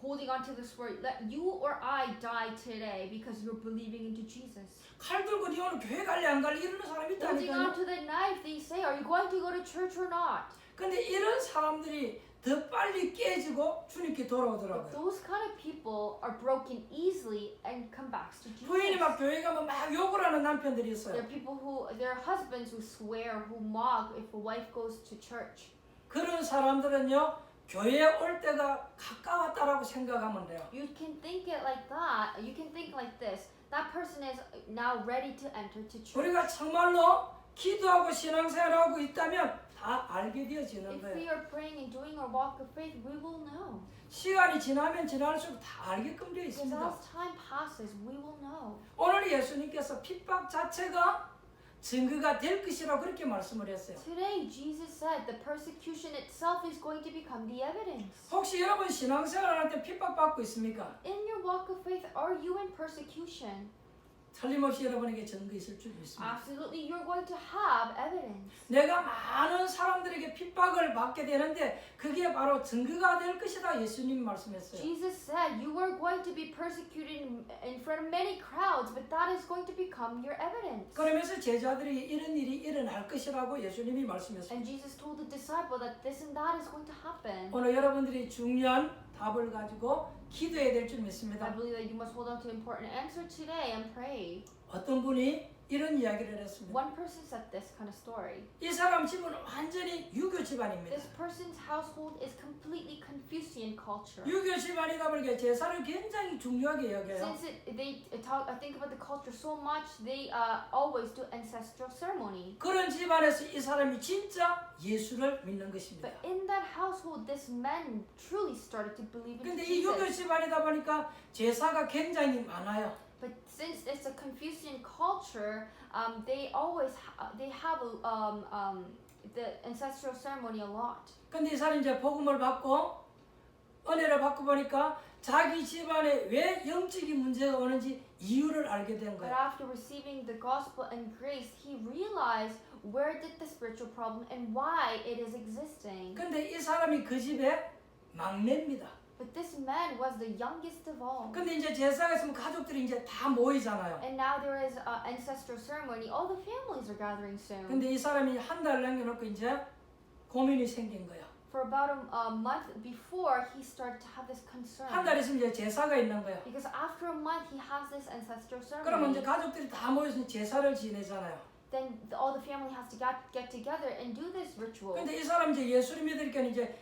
holding on to this word. Let you or I die today because you're believing into Jesus. 칼 들고 니 오늘 교회 갈래 안 갈래 이러는 사람이 Holding 있다니까요. on to the knife, they say, are you going to go to church or not? 근데 이런 사람들이 더 빨리 깨지고 주님께 But 돌아오더라고요. those kind of people are broken easily and come back to 부인이 Jesus. 막 교회 가면 막 욕을 하는 남편들이 있어요. There are people who, there are husbands who swear, who mock if a wife goes to church. 그런 사람들은요 교회에 올 때가 가까웠다라고 생각하면 돼요. You can think it like that. You can think like this. That person is now ready to enter to church. 우리가 정말로 기도하고 신앙생활하고 있다면 다 알게 되어지는 If we 거예요. are praying and doing our walk of faith, we will know. 시간이 지나면 지날수록 다 알게끔 되어 Because 있습니다. as time passes, we will know. 오늘 예수님께서 핍박 자체가 증거가 될 것이라고 그렇게 말씀을 했어요. Today, Jesus said the persecution itself is going to become the evidence. 혹시 여러분 신앙생활할 때 핍박받고 있습니까? In your walk of faith, are you in persecution? 틀림없이 여러분에게 증거 있을 줄 믿습니다. Absolutely, you're going to have evidence. 내가 많은 사람들에게 핍박을 받게 되는데 그게 바로 증거가 될 것이다 예수님이 말씀했어요. Jesus said you are going to be persecuted in front of many crowds, but that is going to become your evidence. 그러면서 제자들이 이런 일이 일어날 것이라고 예수님이 말씀했어요. And Jesus told the disciple that this and that is going to happen. 오늘 여러분들이 중요한 답을 가지고 기도해야 될 줄 I 믿습니다. believe that you must hold on to important answer today and pray. 어떤 분이 이런 이야기를 했습니다. One person said this kind of story. 이 사람 집은 완전히 유교 집안입니다. This person's household is completely Confucian culture. 유교 집안이다 보니까 제사를 굉장히 중요하게 여겨요. Since they think about the culture so much, they always do ancestral ceremony. 그런 집안에서 이 사람이 진짜 예수를 믿는 것입니다. But in that household, this man truly started to believe in 근데 이 유교 Jesus. 집안이다 보니까 제사가 굉장히 많아요. But since it's a Confucian culture, they always they have the ancestral ceremony a lot. 근데 이 사람이 이제 복음을 받고 은혜를 받고 보니까 자기 집안에 왜 영적인 문제가 오는지 이유를 알게 된 But 거예요. after receiving the gospel and grace, he realized where did the spiritual problem and why it is existing. 근데 이 사람이 그 집의 막내입니다. But this man was the youngest of all. 근데 이제 제사가 있으면 가족들이 이제 다 모이잖아요. And now there is an ancestral ceremony. All the families are gathering soon. 근데 이 사람이 한 달 남겨놓고 이제 고민이 생긴 거예요. For about a month before, he started to have this concern. 한 달 있으면 이제 제사가 있는 거예요. Because after a month, he has this ancestral 그러면 이제 ceremony. 가족들이 다 모여서 제사를 지내잖아요. Then all the family has to get together and do this ritual. 근데 이 사람 이제 예수를 믿으니까 이제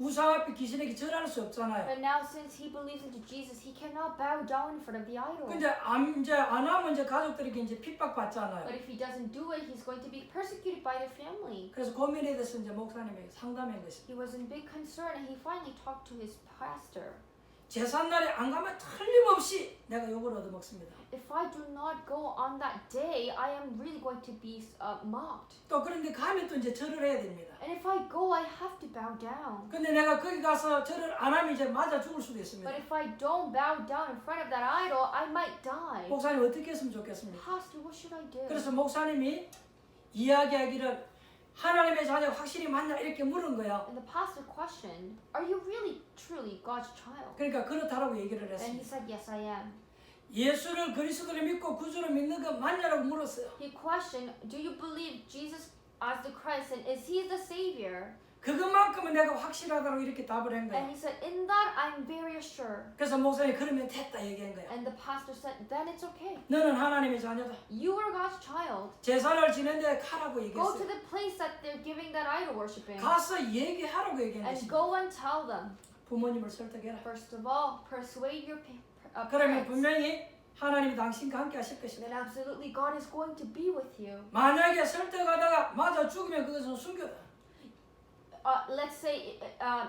우상 앞에 귀신에게 절할 수 없잖아요. But now, since he believes into Jesus, he cannot bow down in front of the idol. 근데 안 하면 이제 가족들에게 이제 핍박받잖아요. But if he doesn't do it, he's going to be persecuted by their family. 그래서 고민에 대해서 이제 목사님에게 상담한 것입니다. He was in big concern, and he finally talked to his pastor. 제삿날에 안 가면 틀림없이 내가 욕을 얻어먹습니다. If I do not go on that day, I am really going to be mocked. 또 그런데 가면 또 이제 절을 해야 됩니다. And if I go, I have to bow down. 근데 내가 거기 가서 절을 안 하면 이제 맞아 죽을 수도 있습니다. But if I don't bow down in front of that idol, I might die. 목사님 어떻게 했으면 좋겠습니까? Pastor, what should I do? 그래서 목사님이 이야기하기를 하나님의 자녀 확실히 맞냐 이렇게 물은 거야. And the pastor questioned, "Are you really, truly God's child?" 그러니까 그렇다라고 얘기를 And he 했습니다. said, "Yes, I am." 예수를 그리스도를 믿고 구주로 믿는 거 맞냐라고 물었어요. He questioned, "Do you believe Jesus as the Christ and is he the Savior?" 그것만큼은 내가 확실하다고 이렇게 답을 한 And 거야. he said, "In that I'm very sure." 그래서 목사님이 그러면 됐다 얘기한 거야. And the pastor said, "Then it's okay. 너는 하나님의 자녀다. You are God's child. 제사를 지낸데 가라고 Go to 얘기했어요. the place that they're giving that idol worshiping 가서 얘기하라고 얘기한 and 것입니다. go and tell them. 부모님을 설득해라. First of all, persuade your 그러면 parents. 분명히 하나님이 당신과 함께 하실 것이다. Then absolutely God is going to be with you. 만약에 설득하다가 맞아 죽으면 그것은 순교다. Let's say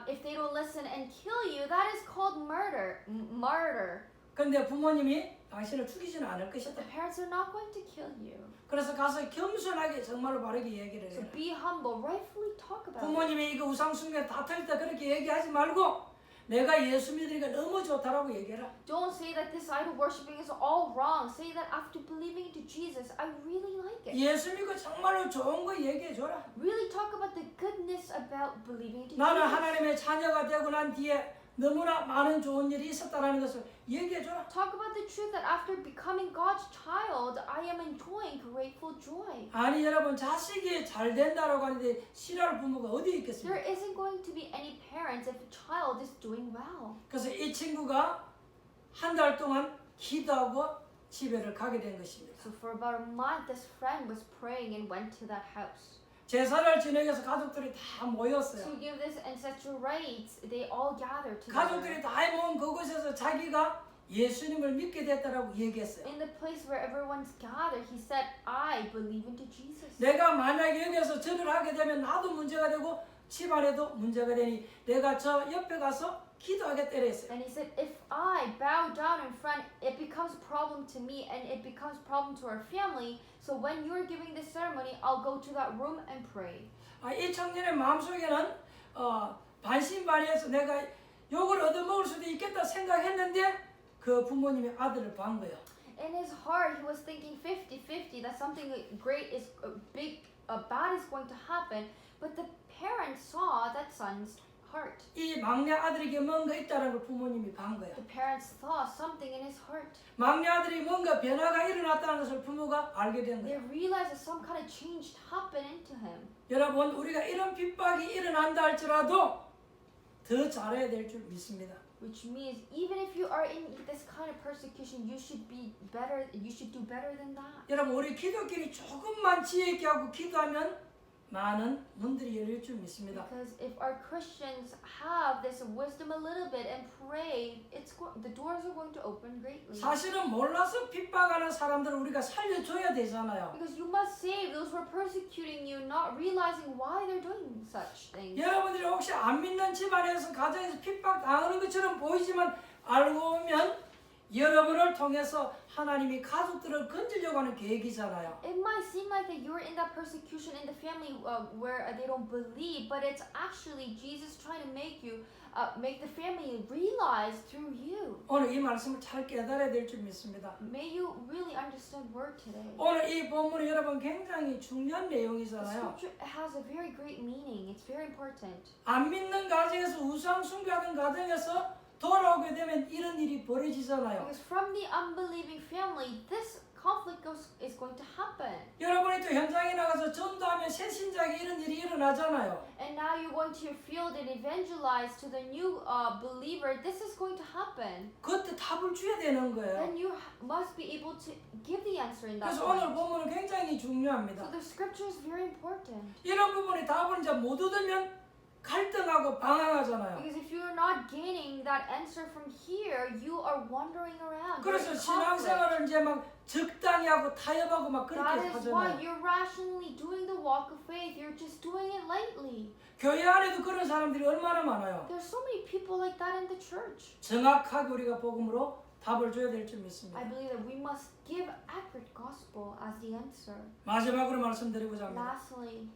if they don't listen and kill you, that is called murder. Murder. 근데 부모님이 당신을 죽이지는 않을 But 것이다. the parents are not going to kill you. 그래서 가서 겸손하게 정말로 바르게 얘기를 So 해라. be humble. Rightfully talk about it. 부모님이 이거 우상 숭배 다 틀렸다 그렇게 얘기하지 말고 내가 예수 믿으니까 너무 좋다라고 얘기해라. Don't say that this idol worshiping is all wrong. Say that after believing into Jesus, I really like it. 예수 믿고 정말로 좋은 거 얘기해 줘라. Really talk about the goodness about believing into 나는 Jesus. 하나님의 자녀가 되고 난 뒤에 너무나 많은 좋은 일이 있었다라는 것을 얘기해줘라. Talk about the truth that after becoming God's child, I am enjoying grateful joy. 아니 여러분 자식이 잘 된다라고 하는데 싫어할 부모가 어디 There 있겠습니까? isn't going to be any parents if a child is doing well. 그래서 이 친구가 한 달 동안 기도하고 집에를 가게 된 것입니다. So for about a month, this friend was praying and went to that house. 제사를 지내기 위해서 가족들이 다 모였어요. To give this ancestral rites, they all gathered 가족들이 together. 다 모은 그곳에서 자기가 예수님을 믿게 됐다라고 얘기했어요. In the place where everyone's gathered, he said, I believe into Jesus. 내가 만약에 여기서 절을 하게 되면 나도 문제가 되고 집안에도 문제가 되니 내가 저 옆에 가서 기도하겠다 이랬어요. And he said, if I bow down in front, it becomes a problem to me and it becomes a problem to our family. So when you're giving this ceremony, I'll go to that room and pray. 이 청년의 마음속에는 반신반의해서 내가 욕을 얻어먹을 수도 있겠다 생각했는데 그 부모님이 아들을 본 거예요. In his heart, he was thinking 50-50 that something great is big, bad is going to happen. But the parents saw that son's heart. 이 막내 아들에게 뭔가 있다는 걸 부모님이 본 거예요. The parents saw something in his heart. 막내 아들이 뭔가 변화가 일어났다는 것을 부모가 알게 된 They 거예요. realized that some kind of change happened into him. 여러분 우리가 이런 핍박이 일어난다 할지라도 더 잘해야 될 줄 믿습니다. Which means even if you are in this kind of persecution, you should be better. You should do better than that. 여러분 우리 기독교인이 조금만 지혜 있게 하고 기도하면 많은 문들이 열릴 줄 믿습니다. Because if our Christians have this wisdom a little bit and pray, the doors are going to open greatly. 사실은 몰라서 핍박하는 사람들을 우리가 살려줘야 되잖아요. Because you must save those who are persecuting you, not realizing why they're doing such things. 여러분들이 혹시 안 믿는 집안에서 가정에서 핍박 당하는 것처럼 보이지만 알고 보면 여러분을 통해서 하나님이 가족들을 건지려고 하는 계획이잖아요. It might seem like that you're in that persecution in the family where they don't believe, but it's actually Jesus trying to make the family realize through you. 오늘 이 말씀을 잘 깨달아야 될 줄 믿습니다. May you really understand word today. 오늘 이 본문이 여러분 굉장히 중요한 The 내용이잖아요. scripture has a very great meaning. It's very important. 안 믿는 가정에서 우상 숭배하는 가정에서 돌아오게 되면 이런 일이 벌어지잖아요. Because from the unbelieving family, this conflict is going to happen. 여러분이 또 현장에 나가서 전도하면 새 신자에게 이런 일이 일어나잖아요. And now you're going to your field and evangelize to the new believer. This is going to happen. 그때 답을 줘야 되는 거예요. Then you must be able to give the answer in that 그래서 오늘 point. 본문은 굉장히 So 중요합니다. the scripture is very important. 이런 부분이 답을 이제 못 얻으면 갈등하고 방황하잖아요. Because if you're not gaining that answer from here, you are wandering around. You're 그래서 in conflict. 신앙생활을 이제 막 적당히 하고 타협하고 막 That 그렇게 is why 하잖아요. you're rationally doing the walk of faith. You're just doing it lightly. 교회 안에도 그런 사람들이 얼마나 많아요. There's so many people like that in the church. 정확하게 우리가 복음으로 답을 줘야 될 줄 I 믿습니다. believe that we must give accurate gospel as the answer. 마지막으로 말씀드리고자 합니다. Lastly,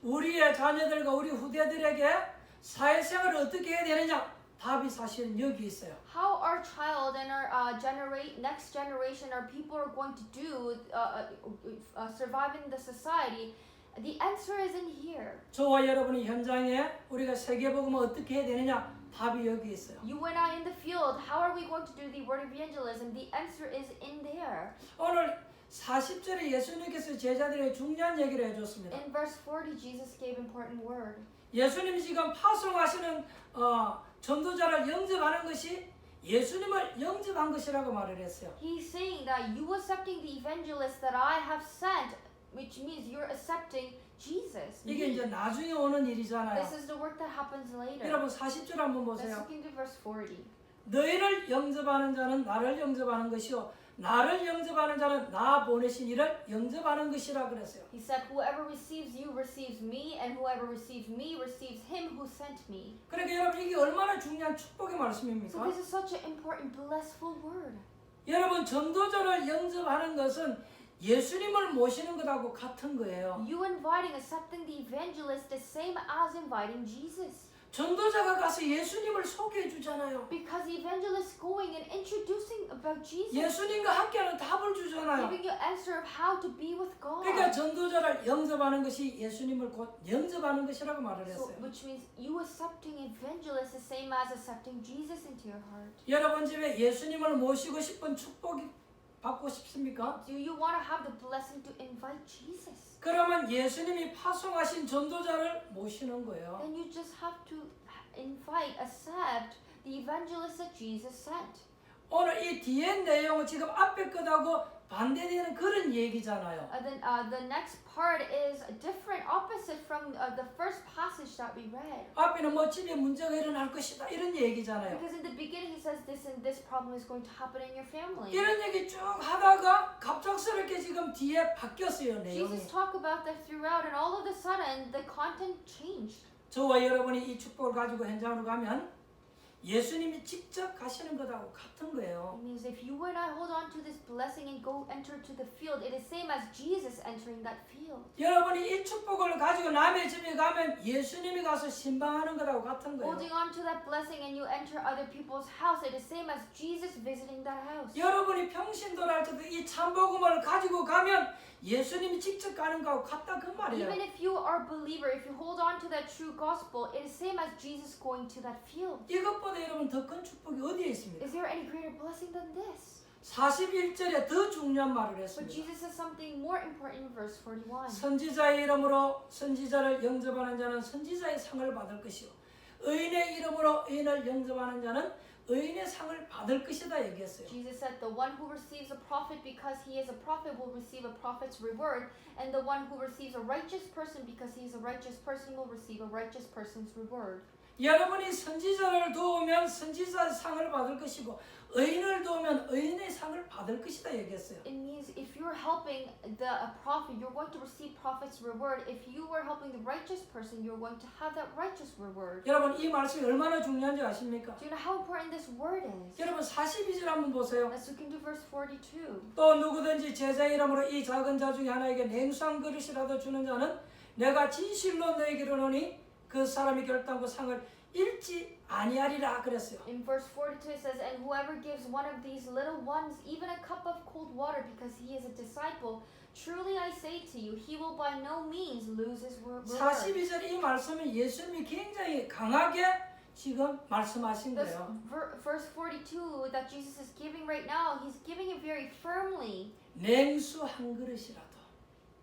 우리의 자녀들과 우리 후대들에게 사회생활을 어떻게 해야 되느냐? 답이 사실은 여기 있어요. how our child and our next generation, our people are going to do survive in the society, the answer is in here. 저와 여러분이 현장에 우리가 세계복음을 어떻게 해야 되느냐? 답이 여기 있어요. You and I in the field, how are we going to do the word evangelism? The answer is in there. 오늘 40절에 예수님께서 제자들에게 중요한 얘기를 해줬습니다. In verse 40, Jesus gave important word. 예수님이 지금 파송하시는 전도자를 영접하는 것이 예수님을 영접한 것이라고 말을 했어요. He's saying that you accepting the evangelist that I have sent, which means you're accepting Jesus. 이게 이제 나중에 오는 일이잖아요. This is the work that happens later. 여러분 40절 한번 Let's 보세요. look into verse 40. 너희를 영접하는 자는 나를 영접하는 것이요 나를 영접하는 자는 나 보내신 이를 영접하는 것이라 그랬어요. He said, whoever receives you receives me, and whoever receives me receives him who sent me. 그러니까 여러분 이게 얼마나 중요한 축복의 So 말씀입니까? this is such an important, blessful word. 여러분 전도자를 영접하는 것은 예수님을 모시는 것하고 같은 거예요. You inviting, accepting the evangelist, the same as inviting Jesus. 전도자가 가서 예수님을 소개해 주잖아요. Because evangelists going and introducing about Jesus, 예수님과 함께하는 답을 주잖아요. giving you answer of how to be with God. 그러니까 전도자를 영접하는 것이 예수님을 곧 영접하는 것이라고 말을 So, 했어요. which means you accepting evangelists is the same as accepting Jesus into your heart. 여러분 집에 예수님을 모시고 싶은 축복이 받고 싶습니까? Do you want to have the blessing to invite Jesus? 그러면 예수님이 파송하신 전도자를 모시는 거예요. Then you just have to invite, accept the evangelist that Jesus sent. 오늘 이 뒤에 내용은 지금 앞에 것하고 반대되는 그런 얘기잖아요. Then the next part is different, opposite from the first passage that we read. 앞에는 뭐 집에 문제가 일어날 것이다 이런 얘기잖아요. Because in the beginning he says this and this problem is going to happen in your family. 이런 얘기 쭉 하다가 갑작스럽게 지금 뒤에 바뀌었어요 내용이. Jesus talked about that throughout, and all of a sudden the content changed. 저와 여러분이 이 축복을 가지고 현장으로 가면 예수님이 직접 가시는 것하고 같은 거예요. It means if you and I hold on to this blessing and go enter to the field, it is same as Jesus entering that field. 여러분이 이 축복을 가지고 남의 집에 가면 예수님이 가서 신방하는 것하고 같은 거예요. Holding on to that blessing and you enter other people's house, it is same as Jesus visiting that house. 여러분이 평신도를 할 때도 이 참복음을 가지고 가면 예수님이 직접 가는 거하고 같다 그 말이에요. Even if you are a believer, if you hold on to that true gospel, it is same as Jesus going to that field. 이것보다 여러분 더 큰 축복이 어디에 있습니까? Is there any greater blessing than this? 41절에 더 중요한 말을 But 했습니다. Jesus says something more important in verse 41. 선지자의 이름으로 선지자를 영접하는 자는 선지자의 상을 받을 것이요 의인의 이름으로 의인을 영접하는 자는 의인의 상을 받을 것이다 얘기했어요. Jesus said, the one who receives a prophet because he is a prophet will receive a prophet's reward, and the one who receives a righteous person because he is a righteous person will receive a righteous person's reward. 여러분이 선지자를 도우면 선지자의 상을 받을 것이고 의인을 도우면 의인의 상을 받을 것이다 얘기했어요. It means if you're helping a prophet, you're going to receive prophet's reward. If you were helping the righteous person, you're going to have that righteous reward. 여러분 이 말씀이 얼마나 중요한지 아십니까? Do you know how important this word is? 여러분 42절 한번 보세요. Let's look into verse 42. 또 누구든지 제자 이름으로 이 작은 자 중에 하나에게 냉수한 그릇이라도 주는 자는 내가 진실로 너에게 이르노니 그 사람이 결단코 상을 잃지 아니하리라 그랬어요. In verse 42 it says, and whoever gives one of these little ones even a cup of cold water because he is a disciple, truly I say to you, he will by no means lose his reward. 42절 이 말씀은 예수님이 굉장히 강하게 지금 말씀하신 This 거예요. verse 42 that Jesus is giving right now, he's giving it very firmly. 냉수 한 그릇이라도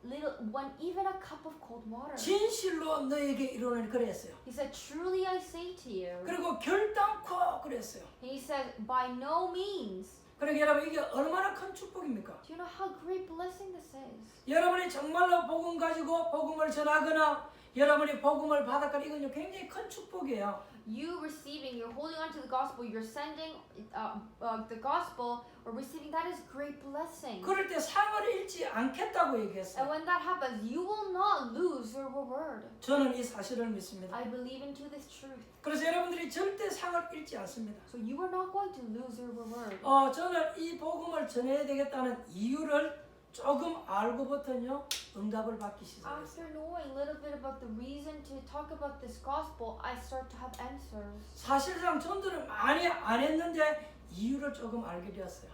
Little one, even a cup of cold water. 진실로 너에게 이르노니 그랬어요. He said, truly I say to you. 그리고 결단코 그랬어요. He said, by no means. 그러니까 여러분 이게 얼마나 큰 축복입니까? Do you know how great blessing this is? 여러분이 정말로 복음 가지고 복음을 전하거나 여러분이 복음을 받았거나 이건 굉장히 큰 축복이에요. You receiving, you're holding on to the gospel, you're sending the gospel or receiving, that is great blessing. 그럴 때 상을 잃지 않겠다고 And 얘기했어요. when that happens, you will not lose your reward. 저는 이 사실을 믿습니다. I believe into this truth. 그래서 여러분들이 절대 상을 잃지 않습니다. So you are not going to lose your reward. 저는 이 복음을 전해야 되겠다는 이유를 조금 알고부터요 응답을 받기 시작했어요. After knowing a little bit about the reason to talk about this gospel, I start to have answers. 사실상 전도를 많이 안 했는데 이유를 조금 알게 되었어요.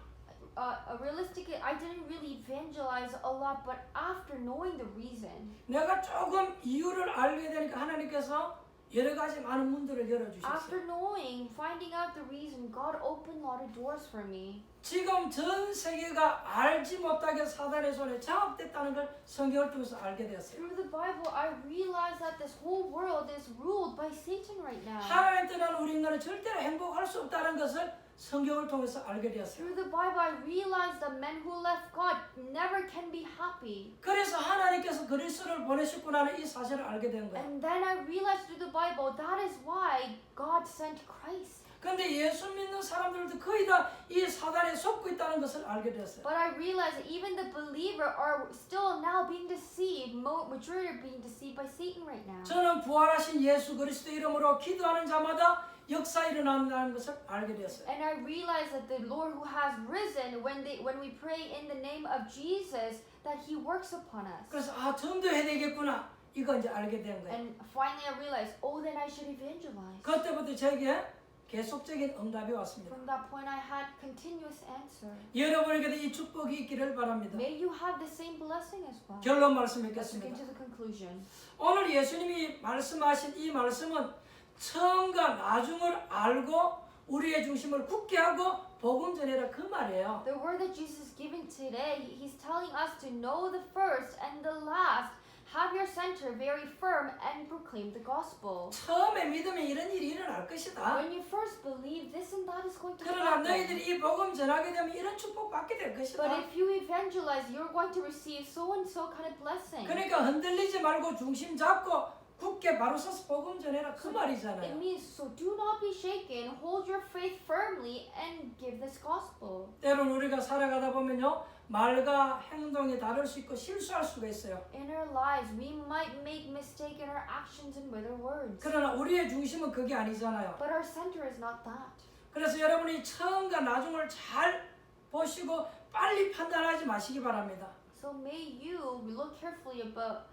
Realistically, I didn't really evangelize a lot, but after knowing the reason, 내가 조금 이유를 알게 되니까 하나님께서 여러 가지 많은 문들을 after 열어주셨어요. knowing, finding out the reason, God opened a lot of doors for me. 지금 전 세계가 알지 못하게 사단의 손에 장악됐다는 걸 성경을 통해서 알게 되었어요. Through the Bible, I realized that this whole world is ruled by Satan right now. 하나님 떠난 우리 인간은 절대로 행복할 수 없다는 것을 성경을 통해서 알게 되었어요. Through the Bible, I realized that men who left God never can be happy. 그래서 하나님께서 그리스도를 보내셨구나는 이 사실을 알게 된 거예요. And then I realized through the Bible, that is why God sent Christ. 그런데 예수 믿는 사람들도 거의 다 이 사단에 속고 있다는 것을 알게 되었어요. But I realized that even the believer are still now being deceived, majority are being deceived by Satan right now. 저는 부활하신 예수 그리스도 이름으로 기도하는 자마다 역사 일어난다는 것을 알게 되었어요. And I realized that the Lord who has risen, when we pray in the name of Jesus, that He works upon us. 그래서 전도해야 되겠구나. 이거 이제 알게 된 거예요. And finally I realized, oh, then I should evangelize. 그때부터 제게 계속적인 응답이 왔습니다. From that point I had continuous answer. 여러분에게도 이 축복이 있기를 바랍니다. May you have the same blessing as well. 결론 Let's 말씀드리겠습니다. get to the conclusion. 오늘 예수님이 말씀하신 이 말씀은 처음과 나중을 알고 우리의 중심을 굳게 하고 복음 전해라 그 말이에요. The word that Jesus is giving today, he's telling us to know the first and the last. Have your center very firm and proclaim the gospel. 처음에 믿으면 이런 일이 일어날 것이다. When you first believe, this and that is going to 그러나 happen. 너희들이 이 복음 전하게 되면 이런 축복 받게 될 것이다. But if you evangelize, you're going to receive so and so kind of blessing. 그러니까 흔들리지 말고 중심 잡고 굳게 바로 서서 복음 전해라 그 It 말이잖아요. means, so do not be shaken, hold your faith firmly and give this gospel. 때로는 우리가 살아가다 보면요 말과 행동이 다를 수 있고 실수할 수가 있어요. In our lives, we might make mistake in our actions and with our words. 그러나 우리의 중심은 그게 아니잖아요. But our center is not that. 그래서 여러분이 처음과 나중을 잘 보시고 빨리 판단하지 마시기 바랍니다. So may you look carefully about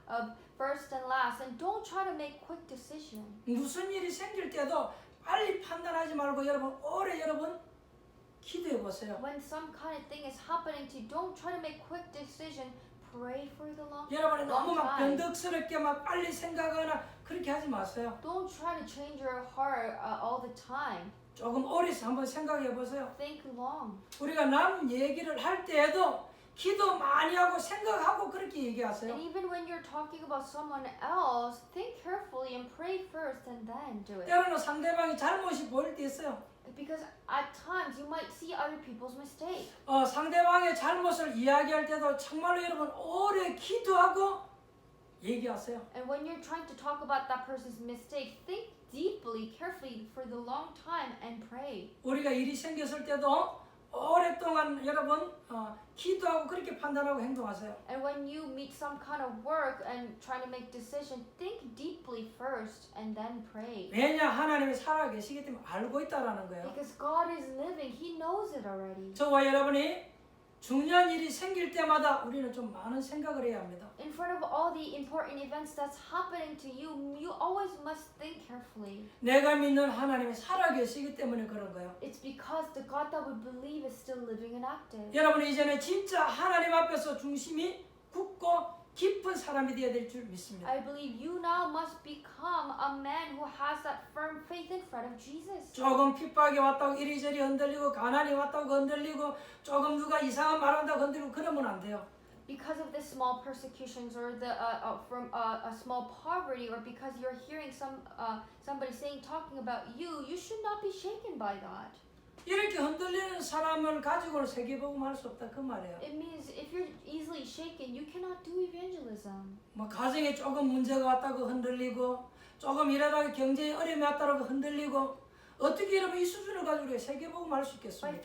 first and last, and don't try to make quick decision. 무슨 일이 생길 때도 빨리 판단하지 말고 여러분 오래 여러분 기도해 보세요. When some kind of thing is happening to you, don't try to make quick decision. Pray for the long 여러분이 너무 막 time. 변덕스럽게 막 빨리 생각하거나 그렇게 하지 마세요. Don't try to change your heart all the time. 조금 오래 한번 생각해 보세요. Think long. 우리가 남 얘기를 할 때에도 기도 많이 하고 생각하고 그렇게 얘기하세요. And even when you're talking about someone else, think carefully and pray first and then do it. 때로는 상대방이 잘못이 보일 때 있어요. Because at times you might see other people's mistake. 상대방의 잘못을 이야기할 때도 정말로 여러분 오래 기도하고 얘기하세요. And when you're trying to talk about that person's mistake, think deeply, carefully for the long time and pray. 우리가 일이 생겼을 때도 오랫동안 여러분 기도하고 그렇게 판단하고 행동하세요. And when you meet some kind of work and trying to make decision, think deeply first and then pray. 왜냐 하나님이 살아 계시기 때문에 알고 있다라는 거예요. Because God is living, He knows it already. 저와 여러분이 중요한 일이 생길 때마다 우리는 좀 많은 생각을 해야 합니다. In front of all the important events that's happening to you, you always must think carefully. 내가 믿는 하나님이 살아 계시기 때문에 그런 거예요. It's because the God that we believe is still living and active. 여러분 이제는 진짜 하나님 앞에서 중심이 굳고 깊은 사람이 되어야 될 줄 믿습니다. I believe you now must become a man who has that firm faith in front of Jesus. 조금 핍박이 왔다고 이리저리 흔들리고 가난이 왔다고 흔들리고 조금 누가 이상한 말한다고 흔들리고 그러면 안 돼요. Because of the small persecutions or the from a small poverty, or because you're hearing somebody talking about you, you should not be shaken by that. 이렇게 흔들리는 사람을 가지고는 세계복음 할 수 없다 그 말이에요. It means if you're easily shaken, you cannot do evangelism. 뭐 가정에 조금 문제가 왔다고 흔들리고 조금 일하다가 경제에 어려움이 왔다고 흔들리고 어떻게 여러분 이 수준을 가지고 우리가 세계복음 할 수 By 있겠습니까?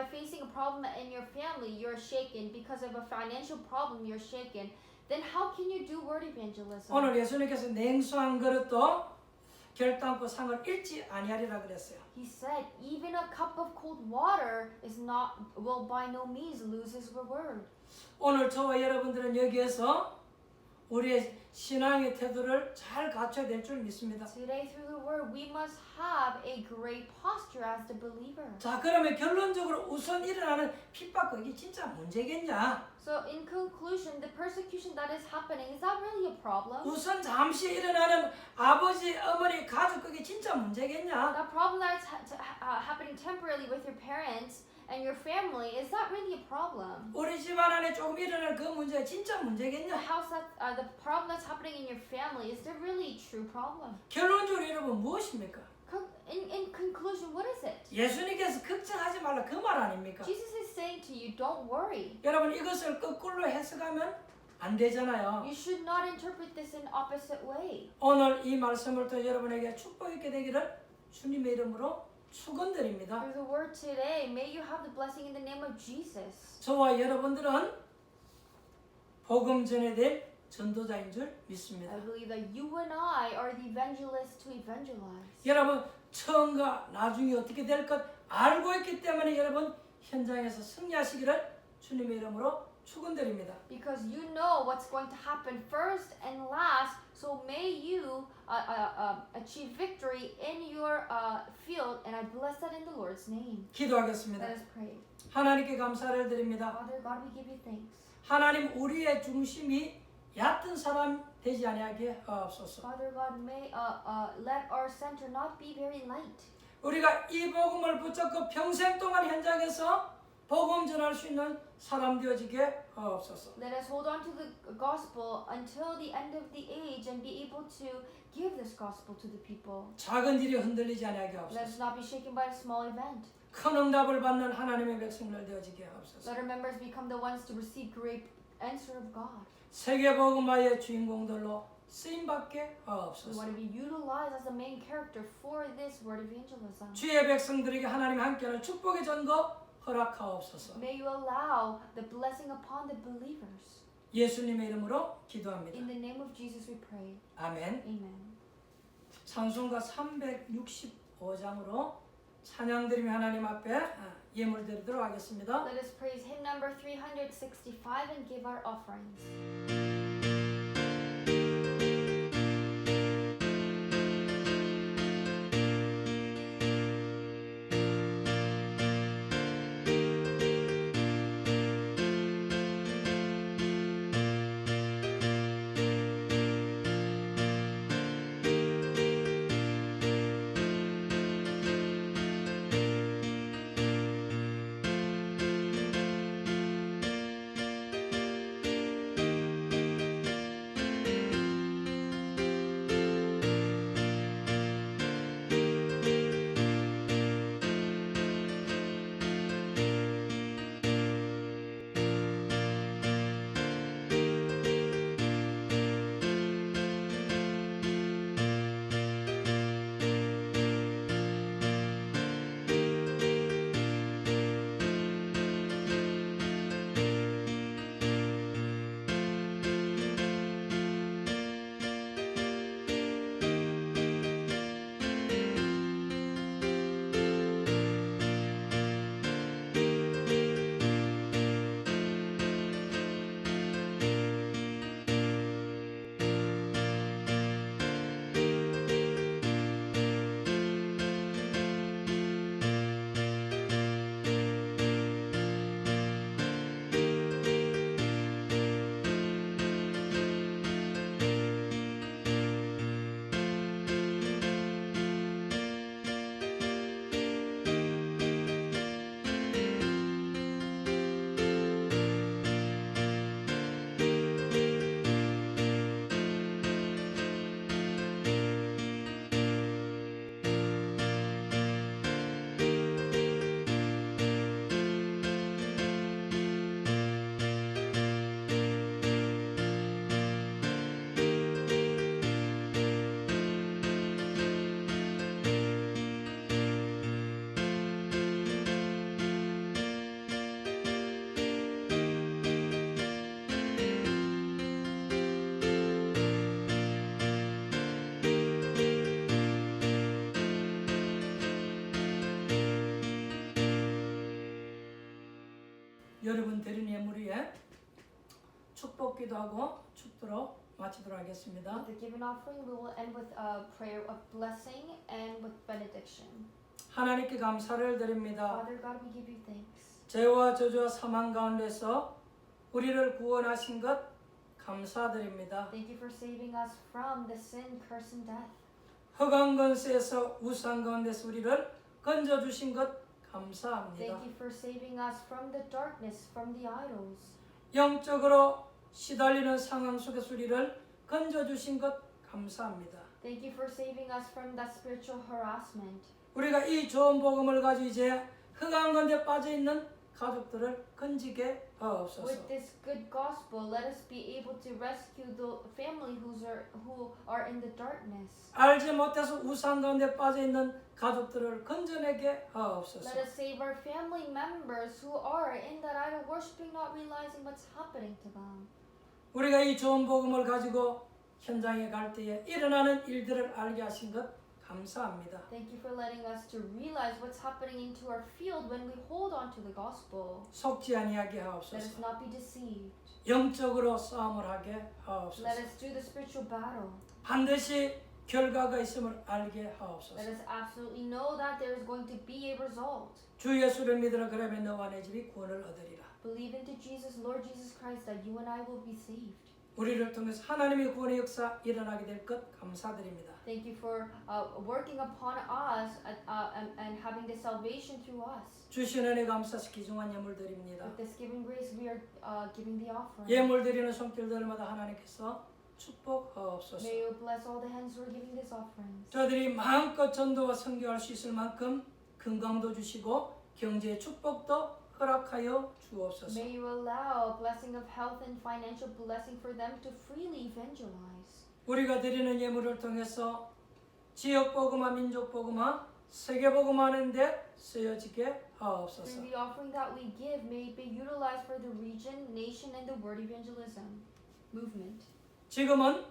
facing a problem in your family, you're shaken. Because of a financial problem, you're shaken. Then how can you do word evangelism? 오늘 예수님께서 냉수한 그릇도 결단코 상을 잃지 아니하리라 그랬어요. He said, even a cup of cold water will by no means lose his reward. 오늘 저와 여러분들은 여기에서 우리의 신앙의 태도를 잘 갖춰야 될 줄 믿습니다. Today, through the word, we must have a great posture as the believer. 자, 그러면 결론적으로 우선 일어나는 핍박과 이게 진짜 문제겠냐? So, in conclusion, the persecution that is happening, is that really a problem? 우선 잠시 일어나는 아버지, 어머니, 가족 그게 진짜 문제겠냐? That problem that is happening temporarily with your parents and your family, is that really a problem? 우리 집안 안에 조금 일어날 그 문제가 진짜 The 문제겠냐? the problem that's happening in your family, is there really a true problem? 결론적으로 여러분 무엇입니까? In conclusion, what is it? 예수님께서 걱정하지 말라 그 말 아닙니까? Jesus is saying to you, don't worry. 여러분 이것을 거꾸로 해석하면 안 되잖아요. You should not interpret this in opposite way. 오늘 이 말씀을 통해 여러분에게 축복 있게 되기를 주님의 이름으로 축원드립니다. Through the word today, may you have the blessing in the name of Jesus. 저와 여러분들은 복음 전에 될 전도자인 줄 믿습니다. I believe that you and I are the evangelists to evangelize. 여러분 처음과 나중이 어떻게 될 것 알고 있기 때문에 여러분 현장에서 승리하시기를 주님의 이름으로 축원드립니다. Because you know what's going to happen first and last, so may you achieve victory in your field, and I bless that in the Lord's name. 기도하겠습니다. Let us pray. 하나님께 감사를 드립니다. Father God, we give you thanks. 하나님 우리의 중심이 얕은 사람 되지 아니하게 하옵소서. Father God, may let our center not be very light. 우리가 이 복음을 붙잡고 평생 동안 현장에서 복음 전할 수 있는 사람 되어지게 하옵소서. Let us hold on to the gospel until the end of the age and be able to give this gospel to the people. 작은 일이 흔들리지 아니하게 Let us 하옵소서. not be shaken by a small event. 큰 응답을 받는 하나님의 백성들 되어지게 하옵소서. Let our members become the ones to receive great answer of God. 세계 복음화의 주인공들로 쓰임 받게 We 하옵소서. want to be utilized as a main character for this word evangelism. 주의 백성들에게 하나님 함께하는 축복의 전거 허락하옵소서. May you allow the blessing upon the believers. 예수님의 이름으로 기도합니다. In the name of Jesus we pray. 아멘. Amen. 찬송가 365장으로 찬양드리며 하나님 앞에 예물 드리도록 하겠습니다. Let us praise hymn number 365 and give our offerings. 여러분 드린 예물 위에 축복기도 하고 축도로 마치도록 하겠습니다. With the given offering, we will end with a prayer of blessing and with benediction. 하나님께 감사를 드립니다. Father God, we give you thanks. 죄와 저주와 사망 가운데서 우리를 구원하신 것 감사드립니다. Thank you for saving us from the sin, curse, and death. 흑암 권세에서 우상 가운데서 우리를 건져주신 것 감사합니다. Thank you for saving us from the darkness, from the idols. 영적으로 시달리는 상황 속에서 우리를 건져주신 것 감사합니다. Thank you for saving us from that spiritual harassment. 우리가 이 좋은 복음을 가지고 이제 흑암 가운데 빠져있는 가족들을 건지게 하옵소서. With this good gospel, let us be able to rescue the family who are in the darkness. 알지 못해서 우상 가운데 빠져있는 가족들을 건져내게 하옵소서. Let us save our family members who are in that idol worshiping, not realizing what's happening to them. 우리가 이 좋은 복음을 가지고 현장에 갈 때에 일어나는 일들을 알게 하신 것 감사합니다. Thank you for letting us to realize what's happening into our field when we hold on to the gospel. 속지 아니하게 Let us 하옵소서. not be deceived. 영적으로 싸움을 하게 Let 하옵소서. us do the spiritual battle. 반드시 결과가 있음을 알게 Let 하옵소서. us absolutely know that there is going to be a result. 주 예수를 믿으라 그러면 너와 내 집이 구원을 얻으리라. Believe into Jesus, Lord Jesus Christ, that you and I will be saved. 우리를 통해서 하나님의 구원의 역사 일어나게 될 것 감사드립니다. Thank you for working upon us and having the salvation through us. 주신 은혜 감사시 귀중한 예물 드립니다. With this given grace, we are giving the offering. 예물 드리는 손길들마다 하나님께서 축복하옵소서. May you bless all the hands who are giving this offering. 저들이 마음껏 전도와 선교할 수 있을 만큼 건강도 주시고 경제의 축복도 허락하여 주옵소서. May you allow a blessing of health and financial blessing for them to freely evangelize. 우리가 드리는 예물을 통해서 지역 복음화, 민족 복음화, 세계 복음화하는 데 쓰여지게 하옵소서. Through the offering that we give, may it be utilized for the region, nation, and the word evangelism movement. 지금은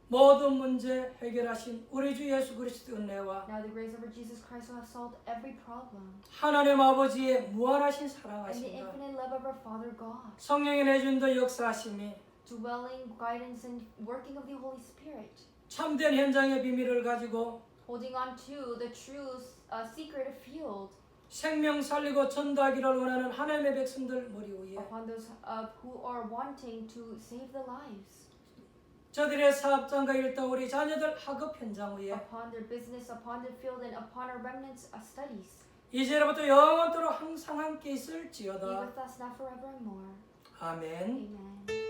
모든 문제 해결하신 우리 주 예수 그리스도 은혜와 Now the grace of our Jesus Christ who has solved every problem, 하나님 아버지의 무한하신 and the 사랑하심과 infinite love of our Father God, 성령의 내준도 역사하심이 dwelling, guidance, and working of the Holy Spirit, 참된 현장의 비밀을 가지고 holding on to the true secret field 생명 살리고 전도하기를 원하는 하나님의 백성들 머리 위에 upon those who are wanting to save the lives, 저들의 사업장과 일터 우리 자녀들 학업 현장 위에 upon their business, upon their field, and upon our remnants studies. 이제로부터 영원토록 항상 함께 Be 있을지어다. with us now forevermore. 아멘. Amen.